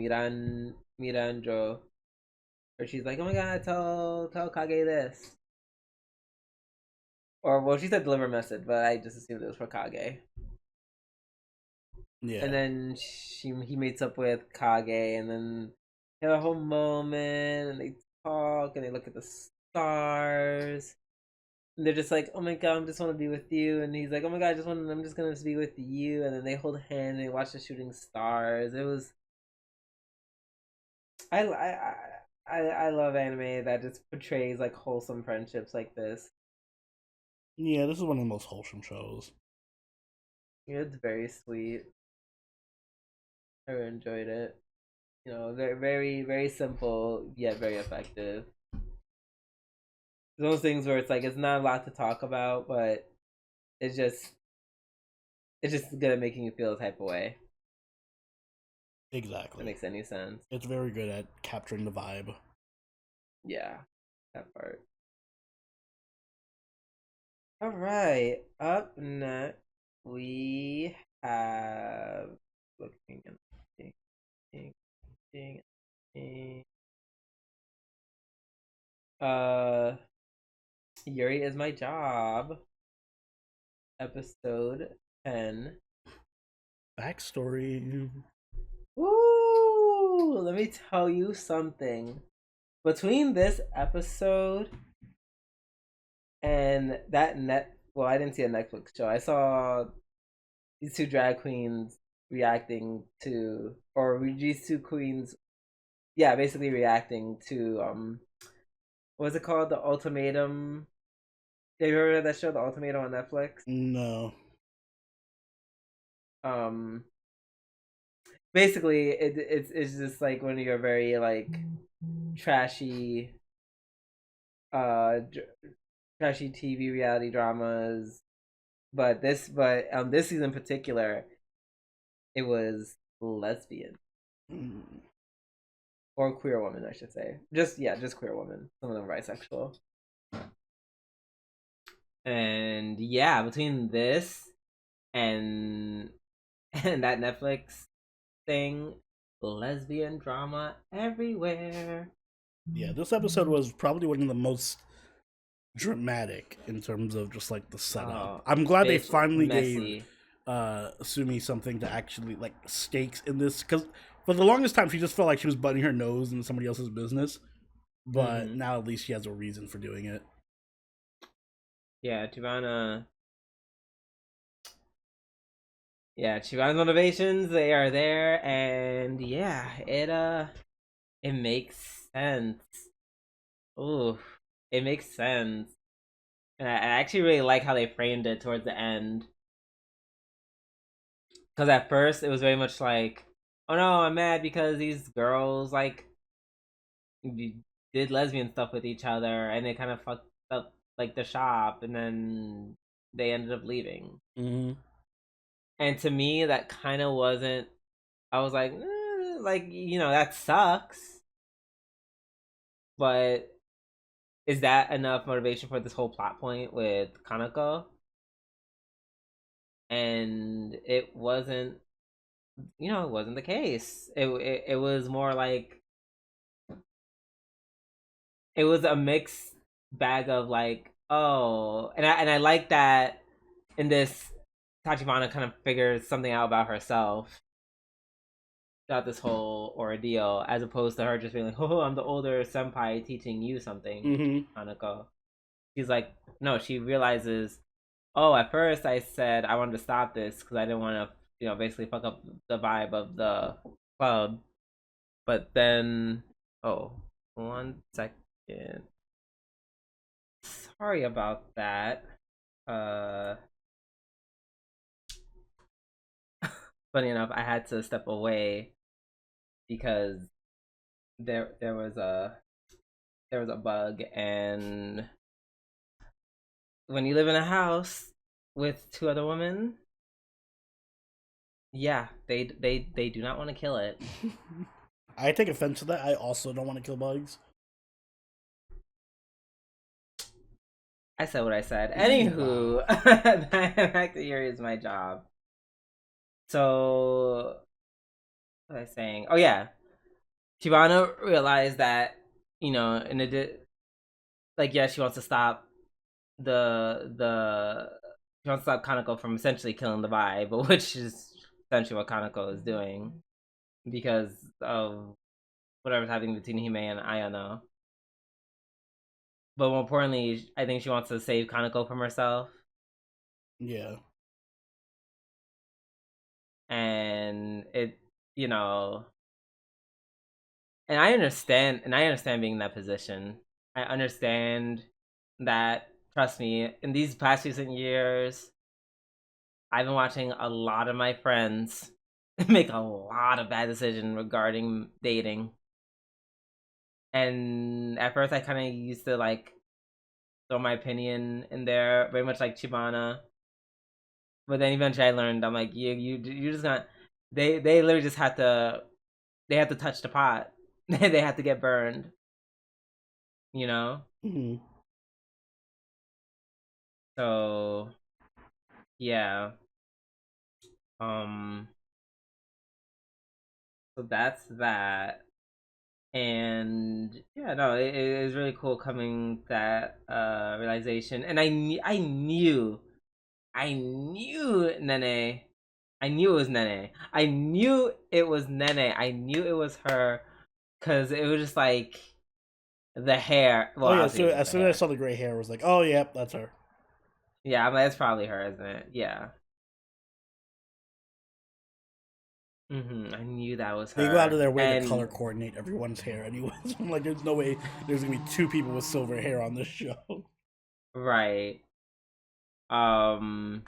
Miranjo, where she's like, "Oh my god, tell Kage this," or well, she said deliver a message, but I just assumed it was for Kage. And Yeah. then he meets up with Kage, and then they have a whole moment, and they talk, and they look at the stars. And they're just like, "Oh my god, I just want to be with you," and he's like, "Oh my god, I'm just gonna be with you." And then they hold hands and they watch the shooting stars. It was I I I love anime that just portrays like wholesome friendships like this. Yeah, this is one of the most wholesome shows. It's very sweet. I really enjoyed it. You know, very simple yet very effective. Those things where it's like it's not a lot to talk about, but it's just it's just good at making you feel a type of way. If that Exactly. makes any sense. It's very good at capturing the vibe. Yeah, that part. All right. Up next, we have looking and thinking, thinking. Uh, Yuri Is My Job, episode 10. Backstory. Woo! Let me tell you something. Between this episode and that well, I didn't see a Netflix show. I saw these two drag queens reacting to, or these two queens, yeah, basically reacting to what was it called? The Ultimatum. Have you ever heard of that show, The Ultimatum on Netflix? No. Um, basically, it's just like one of your very like trashy, uh, trashy TV reality dramas. But this season in particular, it was lesbian Mm. or queer woman, I should say. Just queer woman. Some of them bisexual. And yeah, between this and and that Netflix thing, lesbian drama everywhere. Yeah, this episode was probably one of the most dramatic in terms of just like the setup. Oh, I'm glad they bitch, finally gave messy. Sumi something to actually like stakes in this, because for the longest time she just felt like she was butting her nose into somebody else's business. But Mm-hmm. now at least she has a reason for doing it. Yeah, Chivana. Yeah, Chivana's motivations, they are there, and yeah, it makes sense. Ooh, it makes sense. And I actually really like how they framed it towards the end. Because at first it was very much like, oh no, I'm mad because these girls like did lesbian stuff with each other and they kind of fucked up like the shop, and then they ended up leaving. Mm-hmm. And to me, that kind of wasn't. I was like, like that sucks, but is that enough motivation for this whole plot point with Kanako? And it wasn't. It wasn't the case. It was more like it was a mixed bag of like, oh, and I like that in this Tachibana kind of figures something out about herself throughout this whole ordeal, as opposed to her just being like, oh, I'm the older senpai teaching you something, Mm-hmm. Hanako. She's like, no, she realizes, oh, at first I said I wanted to stop this because I didn't want to, basically fuck up the vibe of the club. But then, oh, 1 second. Sorry about that. Uh, Funny enough, I had to step away because there was a bug, and when you live in a house with two other women, yeah, they do not want to kill it. I take offense to that. I also don't want to kill bugs. I said what I said. Wow. Anywho, back to Yuri Is My Job. So, what was I saying? Oh yeah, Shibana realized that, in a like, yeah, she wants to stop the she wants to stop Kaneko from essentially killing the vibe, but which is essentially what Kaneko is doing because of whatever's happening between Hime and Ayano. But more importantly, I think she wants to save Kaneko from herself. Yeah. And it, you know, and I understand being in that position. I understand that, trust me, in these past recent years, I've been watching a lot of my friends make a lot of bad decisions regarding dating. And at first I kinda used to like throw my opinion in there, very much like Chibana. But then eventually I learned, I'm like, you just gonna they literally just have to touch the pot. They have to get burned, you know? Mm-hmm. So yeah. Um so that's that. And yeah, no, it was really cool coming to that realization. And I knew Nene. I knew it was Nene. I knew it was Nene. I knew it was her because it was just like the hair. Well, Oh yeah. obviously So it was just as the soon as I hair. saw the gray hair, I was like, oh yeah, that's her. Yeah, I'm like, it's probably her, isn't it? Yeah. I knew that was They go out of her. their way to color And coordinate everyone's hair, anyways. I'm like, there's no way there's gonna be two people with silver hair on this show. right. Um.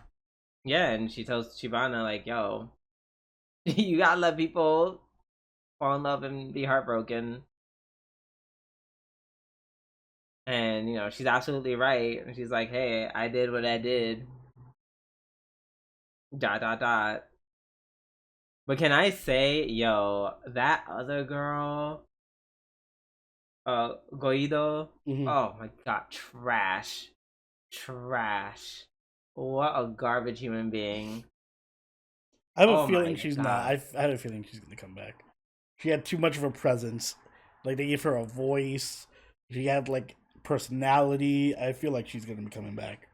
Yeah, and she tells Shibana like, "Yo, you gotta let people fall in love and be heartbroken." And she's absolutely right. And she's like, "Hey, I did what I did." Dot dot dot. But can I say, yo, that other girl, Goido? Mm-hmm. Oh my god, trash, trash. What a garbage human being. I have a Oh feeling my she's not. god. I have a feeling she's gonna come back. She had too much of a presence. Like they gave her a voice. She had like personality. I feel like she's gonna be coming back.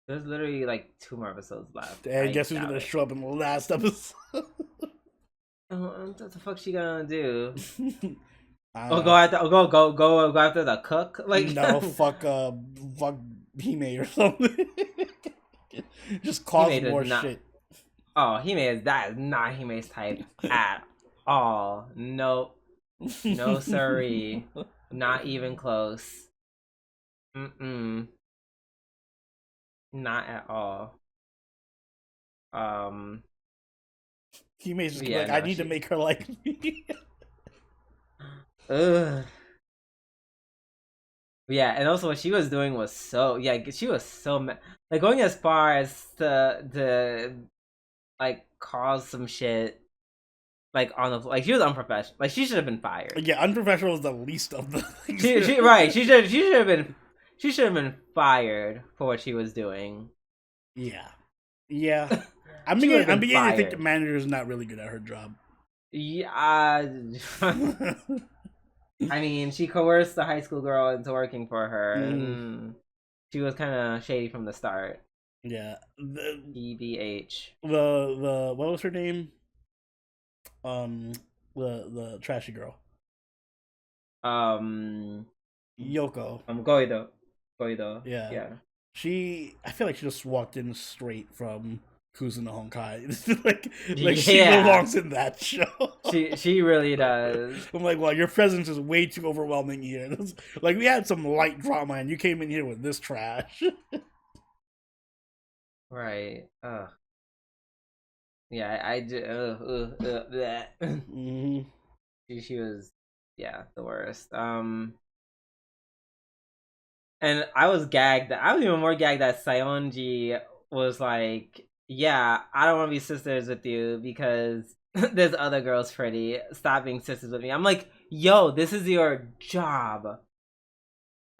There's literally like 2 more episodes left. And I guess who's doubt gonna it. show up in the last episode? What the fuck she gonna do? I don't Oh, know. go after the cook? Like, No, fuck, fuck Hime or something. Just cause Hime does more not. shit. Oh, that is not Hime's type at all. Nope. No siree. Not even close. Mm-mm. Not at all. Um Hime's just gonna be yeah, like, I no, need to she make her like me. ugh. Yeah, and also what she was doing was she was so like going as far as to like cause some shit like on the like she was unprofessional. Like she should have been fired. Yeah, unprofessional is the least of the things. She right. She should have been fired for what she was doing. Yeah, yeah. She would have I'm been beginning to think the fired. manager is not really good at her job. Yeah. I mean, she coerced the high school girl into working for her. Mm, She was kind of shady from the start. yeah. EBH. The what was her name? Um, the trashy girl, Um, Yoko. Goido. Goido. Yeah, Yeah. I feel like she just walked in straight from Kuzuno Honkai. like she Yeah. belongs in that show. She really does. I'm like, well, your presence is way too overwhelming here. Like we had some light drama, and you came in here with this trash. Right. Yeah, I just. Mm-hmm. She was. yeah, the worst. And I was gagged. I was even more gagged that Sayonji was like, "Yeah, I don't want to be sisters with you because there's other girls pretty. Stop being sisters with me." I'm like, "Yo, this is your job."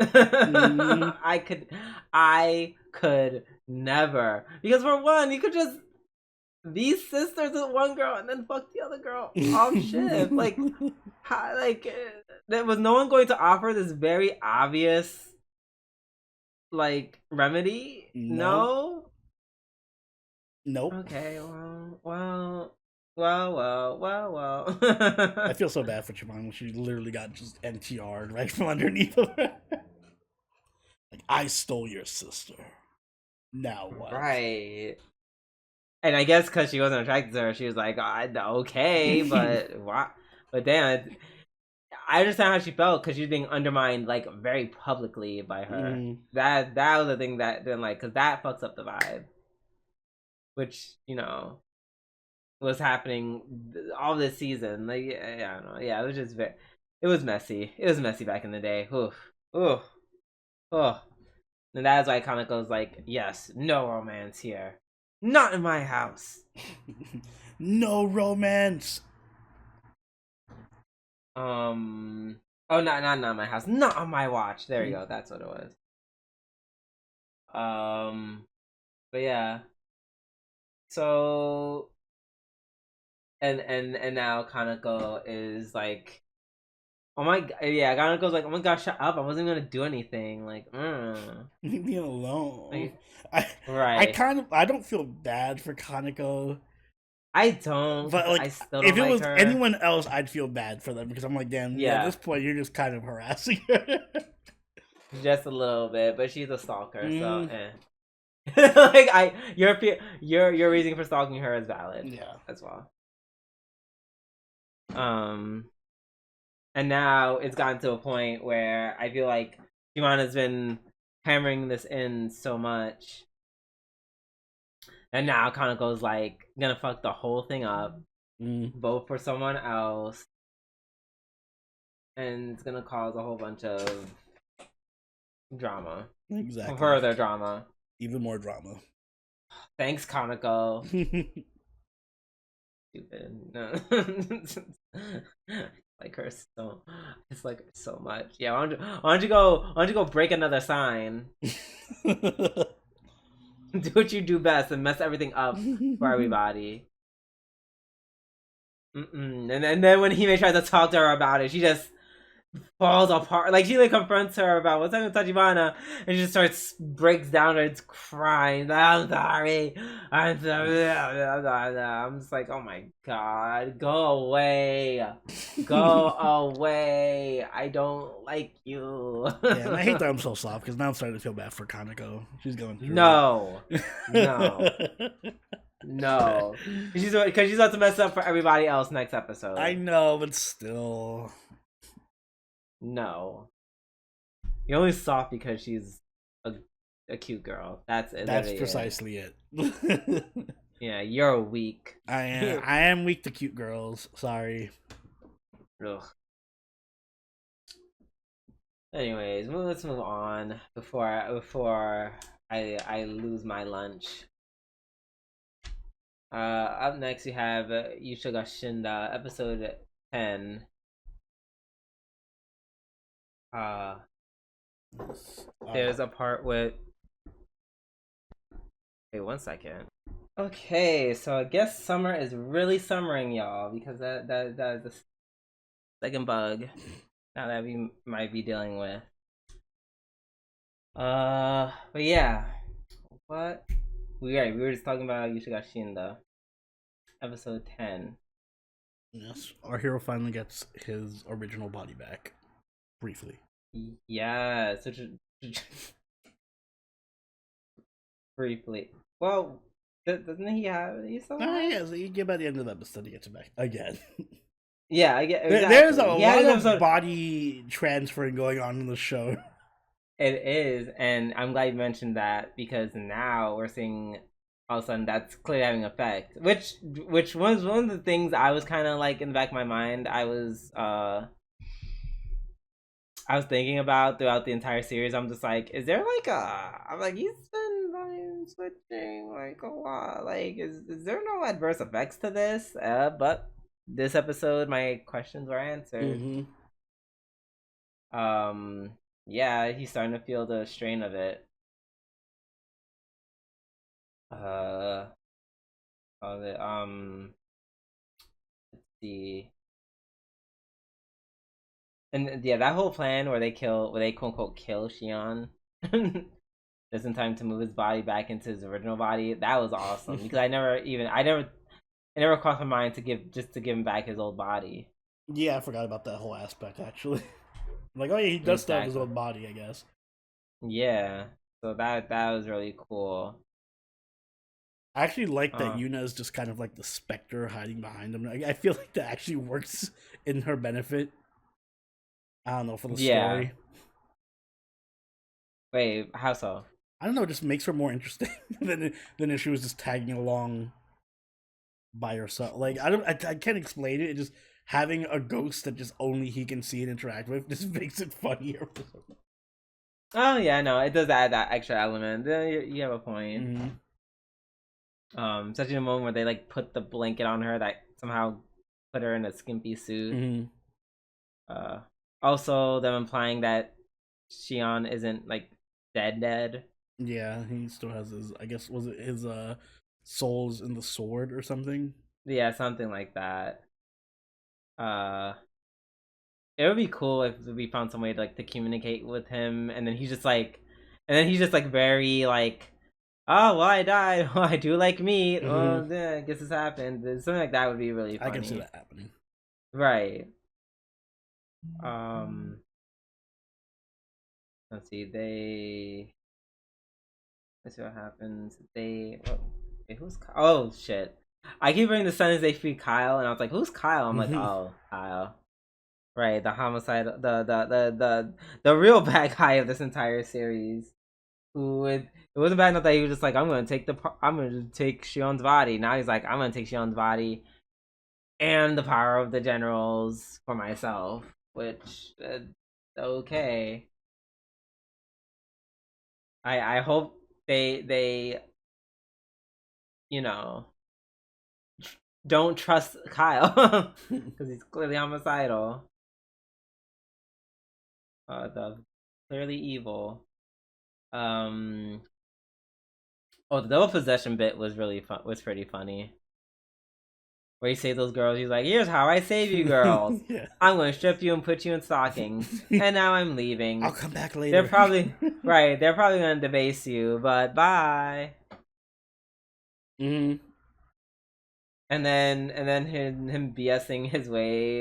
Mm. I could never, because for one, you could just be sisters with one girl and then fuck the other girl off shift. Like, how, like, there was no one going to offer this very obvious like remedy? Nope. No. Nope. Okay. Well. I feel so bad for Chiban when she literally got just NTR'd right from underneath of her. Like, I stole your sister. Now what? Right. And I guess because she wasn't attracted to her, she was like, okay, but why? But damn, I understand how she felt because she was being undermined like very publicly by her. Mm. That was the thing that didn't like, because that fucks up the vibe, which was happening all this season. Like, I don't know. Yeah, it was just it was messy. It was messy back in the day. Oof, oof, oh. And that's why Kaneko's like, yes, no romance here, not in my house. No romance. Oh, not my house, not on my watch. There you go. That's what it was. But yeah. So and now Kaneko is like, oh my, yeah, Kaneko's like, oh my gosh, shut up! I wasn't gonna do anything. Like, leave me alone. like, right? I don't feel bad for Kaneko. I don't, But like, I still don't if it like was her. anyone else, I'd feel bad for them because I'm like, damn, yeah. At this point, you're just kind of harassing her. Just a little bit, but she's a stalker, so like your reason for stalking her is valid, yeah, as well. And now it's gotten to a point where I feel like Iman has been hammering this in so much, and now Kaneko's like gonna fuck the whole thing up, vote for someone else, and it's gonna cause a whole bunch of drama. Exactly. Further drama. Even more drama. Thanks, Kaneko. Stupid. No. Like her so, it's like so much. Yeah, why don't you go break another sign? Do what you do best and mess everything up for everybody. And then when Hime tries to talk to her about it, she just falls apart. Like, she like confronts her about what's happening with Tachibana, and she just breaks down and it's crying. I'm sorry. I'm just like, oh my god, go away. Go away. I don't like you. Yeah, and I hate that I'm so soft because now I'm starting to feel bad for Kaneko. She's going through no. Because she's about to mess up for everybody else next episode. I know, but still. No. You're only soft because she's a cute girl. That's precisely it. Yeah, you're weak. I am weak to cute girls. Sorry. Ugh. Anyways, let's move on before I lose my lunch. Up next we have Yuusha ga Shinda, episode 10. There's a part with. Wait 1 second. Okay, so I guess summer is really summering, y'all, because that is the second bug now that we might be dealing with. But yeah, what we were just talking about Yuusha ga Shinda, episode 10. Yes, our hero finally gets his original body back, briefly. Yeah, briefly. Well, doesn't he have? Yes, you get by the end of the episode, he gets it back again. Yeah, I get. Exactly. There's a lot of body transferring going on in the show. It is, and I'm glad you mentioned that because now we're seeing all of a sudden that's clearly having effect. Which was one of the things I was kind of like in the back of my mind. I was I was thinking about throughout the entire series. I'm just like, is there like I'm like, he's been volume switching like a lot. Like, is there no adverse effects to this? But this episode, my questions were answered. Mm-hmm. Um, yeah, he's starting to feel the strain of it. Uh, of it. Let's see. And yeah, that whole plan where they quote unquote kill Shion just in time to move his body back into his original body, that was awesome. Because it never crossed my mind to give him back his old body. Yeah, I forgot about that whole aspect actually. Like, oh yeah, he does still have his Exactly. own body, I guess. Yeah. So that was really cool. I actually like that Uh Yuna is just kind of like the specter hiding behind him. I feel like that actually works in her benefit. I don't know, for the yeah. story. Wait, how so? I don't know, it just makes her more interesting than if she was just tagging along by herself. Like I can't explain it. It just having a ghost that just only he can see and interact with just makes it funnier. Oh yeah, no, it does add that extra element. You have a point. Mm-hmm. Especially the moment where they like put the blanket on her that somehow put her in a skimpy suit. Mm-hmm. Uh, Also them implying that Shion isn't like dead. Yeah, he still has his. I guess was it his souls in the sword or something. Yeah, something like that. Uh, it would be cool if we found some way to like to communicate with him, and then he's just like very like, oh well, I died. Oh, I do like meat. Mm-hmm. Oh, yeah, I guess this happened. Something like that would be really I can see funny, that happening. right? Um, let's see. Let's see what happens. Wait, who's Kyle? Oh shit! I keep reading the sentence they free Kyle, and I was like, "Who's Kyle?" I'm like, Mm-hmm. "Oh, Kyle." Right, the homicide, the real bad guy of this entire series. It wasn't bad enough that he was just like, I'm gonna take Shion's body. Now he's like, I'm gonna take Shion's body and the power of the generals for myself. Which, okay. I hope they you know don't trust Kyle because he's clearly homicidal. The clearly evil. Um. Oh, the double possession bit was really fun. Was pretty funny. Where he saved those girls. He's like, "Here's how I save you, girls. Yeah. I'm going to strip you and put you in stockings, and now I'm I'll leaving. come back They're later. probably right. They're probably going to debase you, but bye." Mm-hmm. And then him BSing his way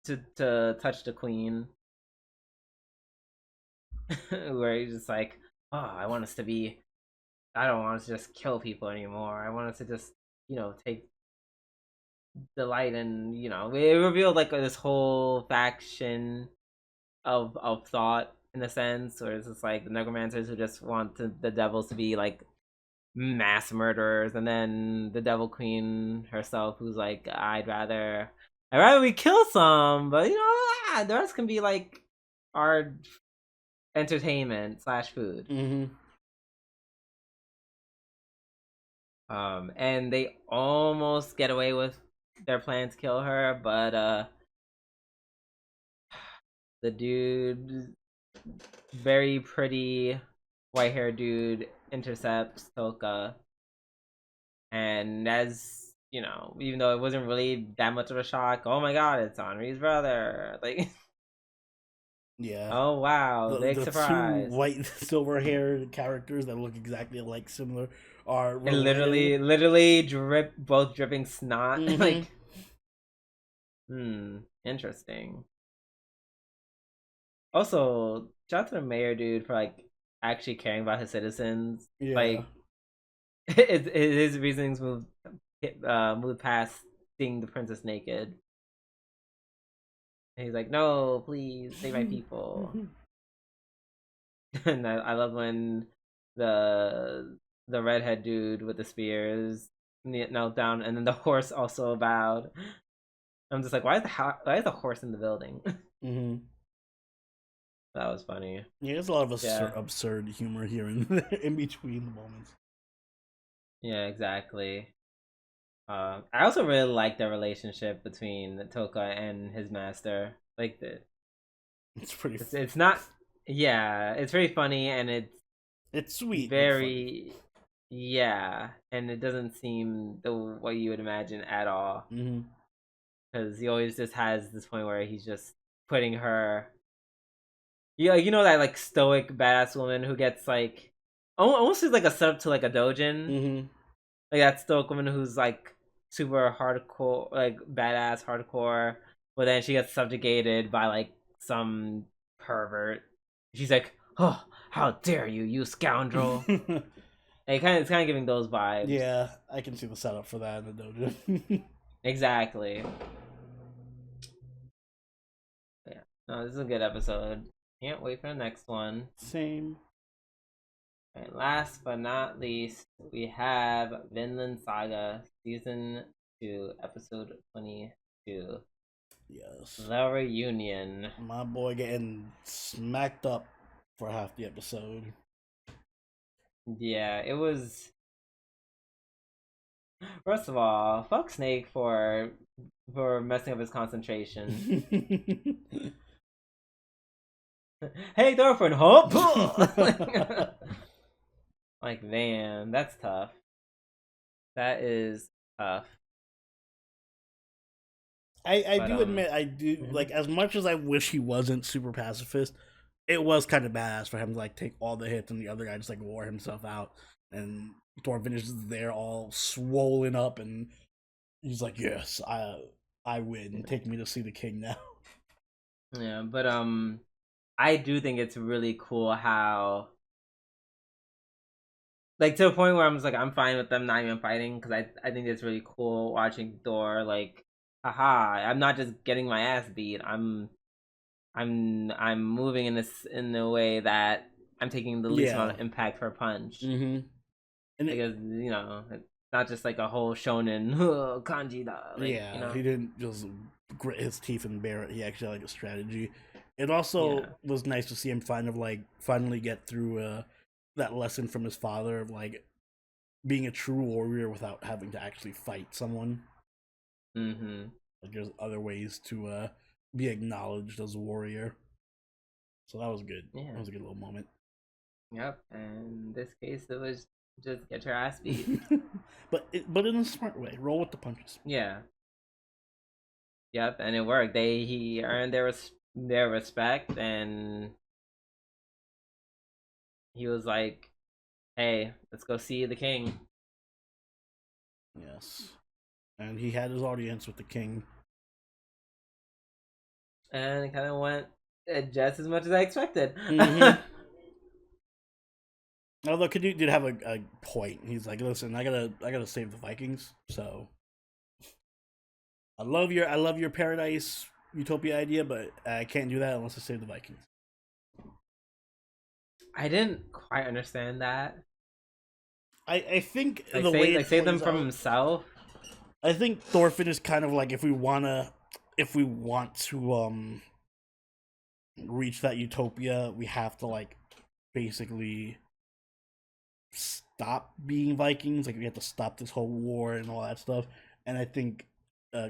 to touch the queen, where he's just like, "Oh, I want us to be. I don't want us to just kill people anymore. I want us to just take delight in it revealed like this whole faction of thought in a sense, or it's just like the necromancers who just want the devils to be like mass murderers, and then the devil queen herself who's like, I'd rather we kill some, but the rest can be like our entertainment slash food. Mm-hmm. And they almost get away with their plan to kill her, but the dude, very pretty white haired dude, intercepts Toka, and as even though it wasn't really that much of a shock, oh my god, it's Henri's brother! Like, Yeah. oh wow, big The two surprise! white silver haired characters that look exactly alike, similar, are And related. literally both dripping snot. Mm-hmm. Like, interesting. Also, shout out to the mayor dude for like actually caring about his citizens. Yeah. Like, his reasonings moved past seeing the princess naked. And he's like, "No, please save my people." And I love when the the redhead dude with the spears knelt down, and then the horse also bowed. I'm just like, why is the horse in the building? Mm-hmm. That was funny. Yeah, there's a lot of Yeah. absurd humor here in between the moments. Yeah, exactly. I also really like the relationship between Toka and his master. Like the It's pretty. it's not yeah, it's very funny and it's It's sweet but funny. very yeah, and it doesn't seem the what you would imagine at all. Mm-hmm. Because he always just has this point where he's just putting her. Yeah, you know that like stoic badass woman who gets like almost is like a setup to like a dojin. Mm-hmm. Like that stoic woman who's like super hardcore, like badass hardcore, but then she gets subjugated by like some pervert. She's like, "Oh, how dare you, you scoundrel!" And it's kind of giving those vibes. Yeah, I can see the setup for that in the dojo. Exactly. Yeah. No, this is a good episode. Can't wait for the next one. Same. And last but not least, we have Vinland Saga Season 2, Episode 22. Yes. The Reunion. My boy getting smacked up for half the episode. Yeah, it was. First of all, fuck Snake for messing up his concentration. Hey, girlfriend, hope. Like, man, that's tough. That is tough. I do admit I do like, as much as I wish he wasn't super pacifist, it was kind of badass for him to like take all the hits and the other guy just like wore himself out, and Thor finishes there all swollen up, and he's like, "Yes, I win. Take me to see the king now." Yeah, but I do think it's really cool how, like, to the point where I'm just like, I'm fine with them not even fighting, because I think it's really cool watching Thor like, haha, I'm not just getting my ass beat. I'm moving in a way that I'm taking the least amount Yeah. of impact per punch. Mm-hmm. And Because it's not just like a whole shonen kanji da, like, yeah, he didn't just grit his teeth and bear it. He actually had like a strategy. It also Yeah. was nice to see him finally get through that lesson from his father of like being a true warrior without having to actually fight someone. Mm-hmm. Like there's other ways to be acknowledged as a warrior. So that was good. Yeah. That was a good little moment. Yep. And in this case, it was just get your ass beat. but in a smart way. Roll with the punches. Yeah. Yep. And it worked. He earned their respect, and he was like, "Hey, let's go see the king." Yes. And he had his audience with the king. And it kind of went just as much as I expected. Mm-hmm. Although Canute did have a point. He's like, "Listen, I gotta save the Vikings. So I love your paradise utopia idea, but I can't do that unless I save the Vikings." I didn't quite understand that. I think Like the way it save them plays from out, himself. I think Thorfinn is kind of like, if we want to reach that utopia, we have to like basically stop being Vikings. Like we have to stop this whole war and all that stuff. And I think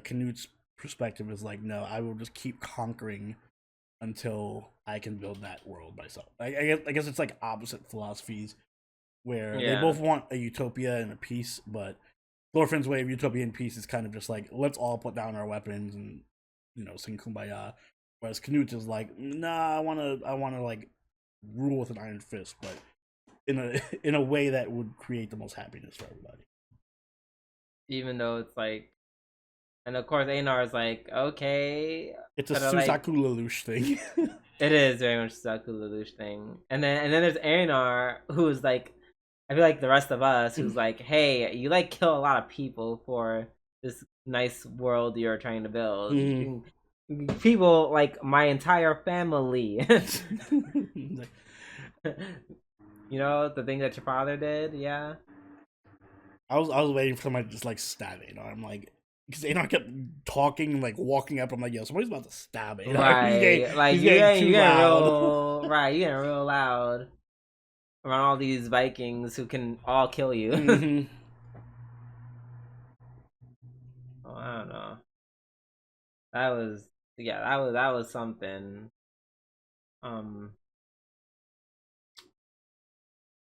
Canute's perspective is like, no, I will just keep conquering until I can build that world myself. I guess it's like opposite philosophies where they both want a utopia and a peace, but Thorfinn's way of utopia and peace is kind of just like, let's all put down our weapons and sing kumbaya. Whereas Canute is like, nah, I wanna like rule with an iron fist, but in a way that would create the most happiness for everybody. Even though it's like, and of course Einar is like, okay, It's a like, Susaku Lelouch thing. it is very much Susaku Lelouch thing. And then there's Einar, who's like, I feel like the rest of us, who's like, hey, you like kill a lot of people for this nice world you're trying to build. People like my entire family. The thing that your father did, yeah. I was waiting for somebody to just like stab it. I'm like, because Anar kept talking and like walking up. I'm like, yo, somebody's about to stab Anar. Right, like he's getting too loud. you getting real loud around all these Vikings who can all kill you. Mm-hmm. Oh, I don't know. That was that was something. Um,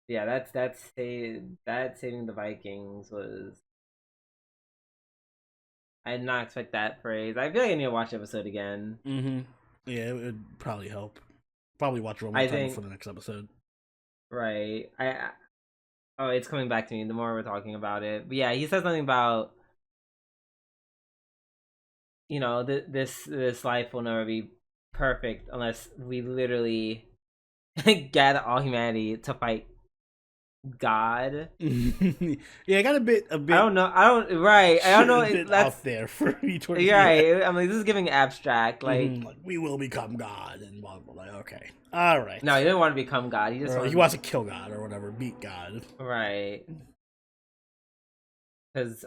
yeah, that saving the Vikings was. I did not expect that phrase. I feel like I need to watch the episode again. Mm-hmm. Yeah, it would probably help. Probably watch it one more I time think before the next episode. right. Oh, it's coming back to me the more we're talking about it. But yeah, he said something about this life will never be perfect unless we literally gather all humanity to fight God. Yeah, I got a bit. I don't know. I don't right. I don't know. A bit That's out there for me towards you're the end. right. I mean, this is giving abstract. Like, Like we will become God and blah blah blah. Okay, all right. no, he didn't want to become God. He just Or he wants to kill God or whatever, beat God. right. Because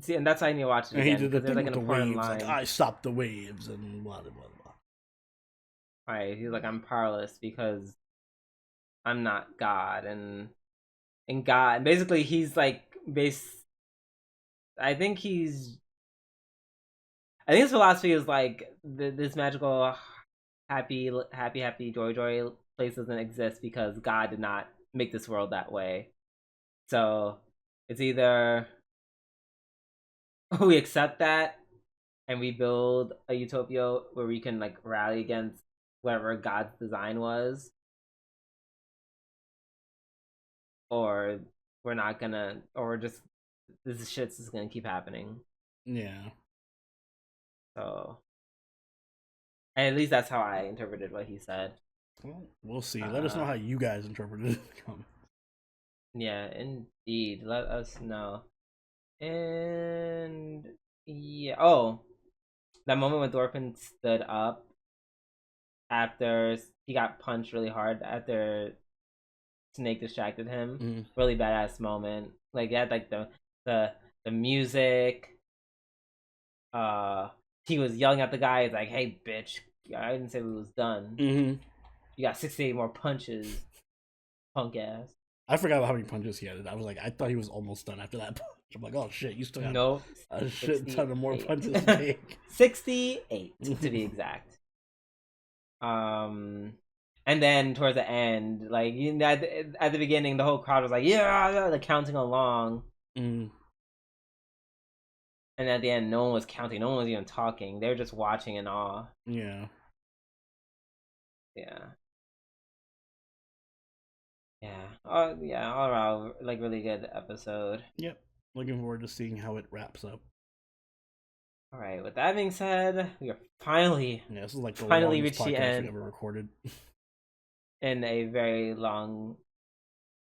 see, and that's why I need to watch it And he again did the because there's thing like with an the important waves, line. like I stopped the waves and blah blah blah. Right, he's like, I'm powerless because I'm not God, and God. Basically, he's like I think he's. I think his philosophy is like this magical, happy, joy place doesn't exist because God did not make this world that way. So it's either we accept that and we build a utopia where we can like rally against whatever God's design was, or we're not gonna, or we're just this shit's just gonna keep happening. Yeah. So, and at least that's how I interpreted what he said. Well, we'll see. Let us know how you guys interpreted it. Yeah, indeed. Let us know. And yeah, oh, that moment when Thorfinn stood up after he got punched really hard after Snake distracted him. Really badass moment. Like he had like the music. He was yelling at the guy. He's like, "Hey, bitch! I didn't say we was done. You got 68 more punches, punk ass." I forgot how many punches he had. I was like, I thought he was almost done after that punch. I'm like, oh shit, you still have a shit ton of more punches to take. 68 to be exact. And then towards the end, like at the beginning, the whole crowd was like, "Yeah," like counting along. And at the end, no one was counting. No one was even talking. They were just watching in awe. Yeah. Yeah. Yeah. Oh, yeah. All around, like, really good episode. Yep. Looking forward to seeing how it wraps up. All right. With that being said, we are finally this is like the finally longest reached the podcast end we've ever recorded in a very long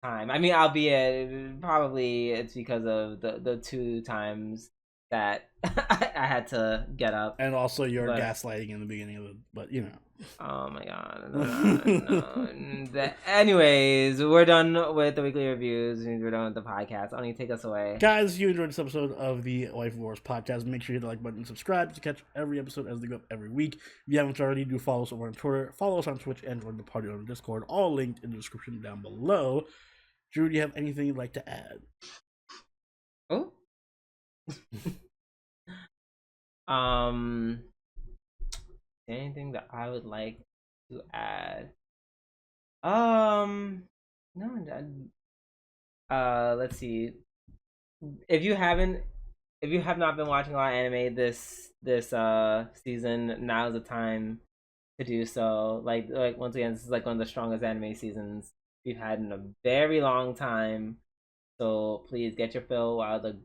time. I mean, albeit probably it's because of the 2 times that I had to get up, and also your gaslighting in the beginning of it. But you know. Oh my god. No. Anyways, we're done with the weekly reviews. We're done with the podcast. Only take us away. Guys, if you enjoyed this episode of the Waifu Wars podcast, make sure you hit the like button and subscribe to catch every episode as they go up every week. If you haven't already, do follow us over on Twitter, follow us on Twitch, and join the party on Discord. All linked in the description down below. Drew, do you have anything you'd like to add? Oh. Anything that I would like to add? No. Let's see. If you have not been watching a lot of anime this season, now's the time to do so. Like once again, this is like one of the strongest anime seasons we've had in a very long time. So please get your fill while the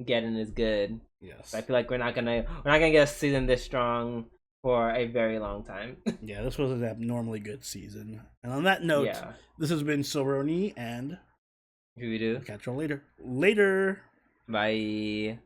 getting is good. Yes. I feel like we're not gonna get a season this strong for a very long time. Yeah, this was an abnormally good season. And on that note, this has been Silveroni and Who we do? Catch you all later. Later. Bye.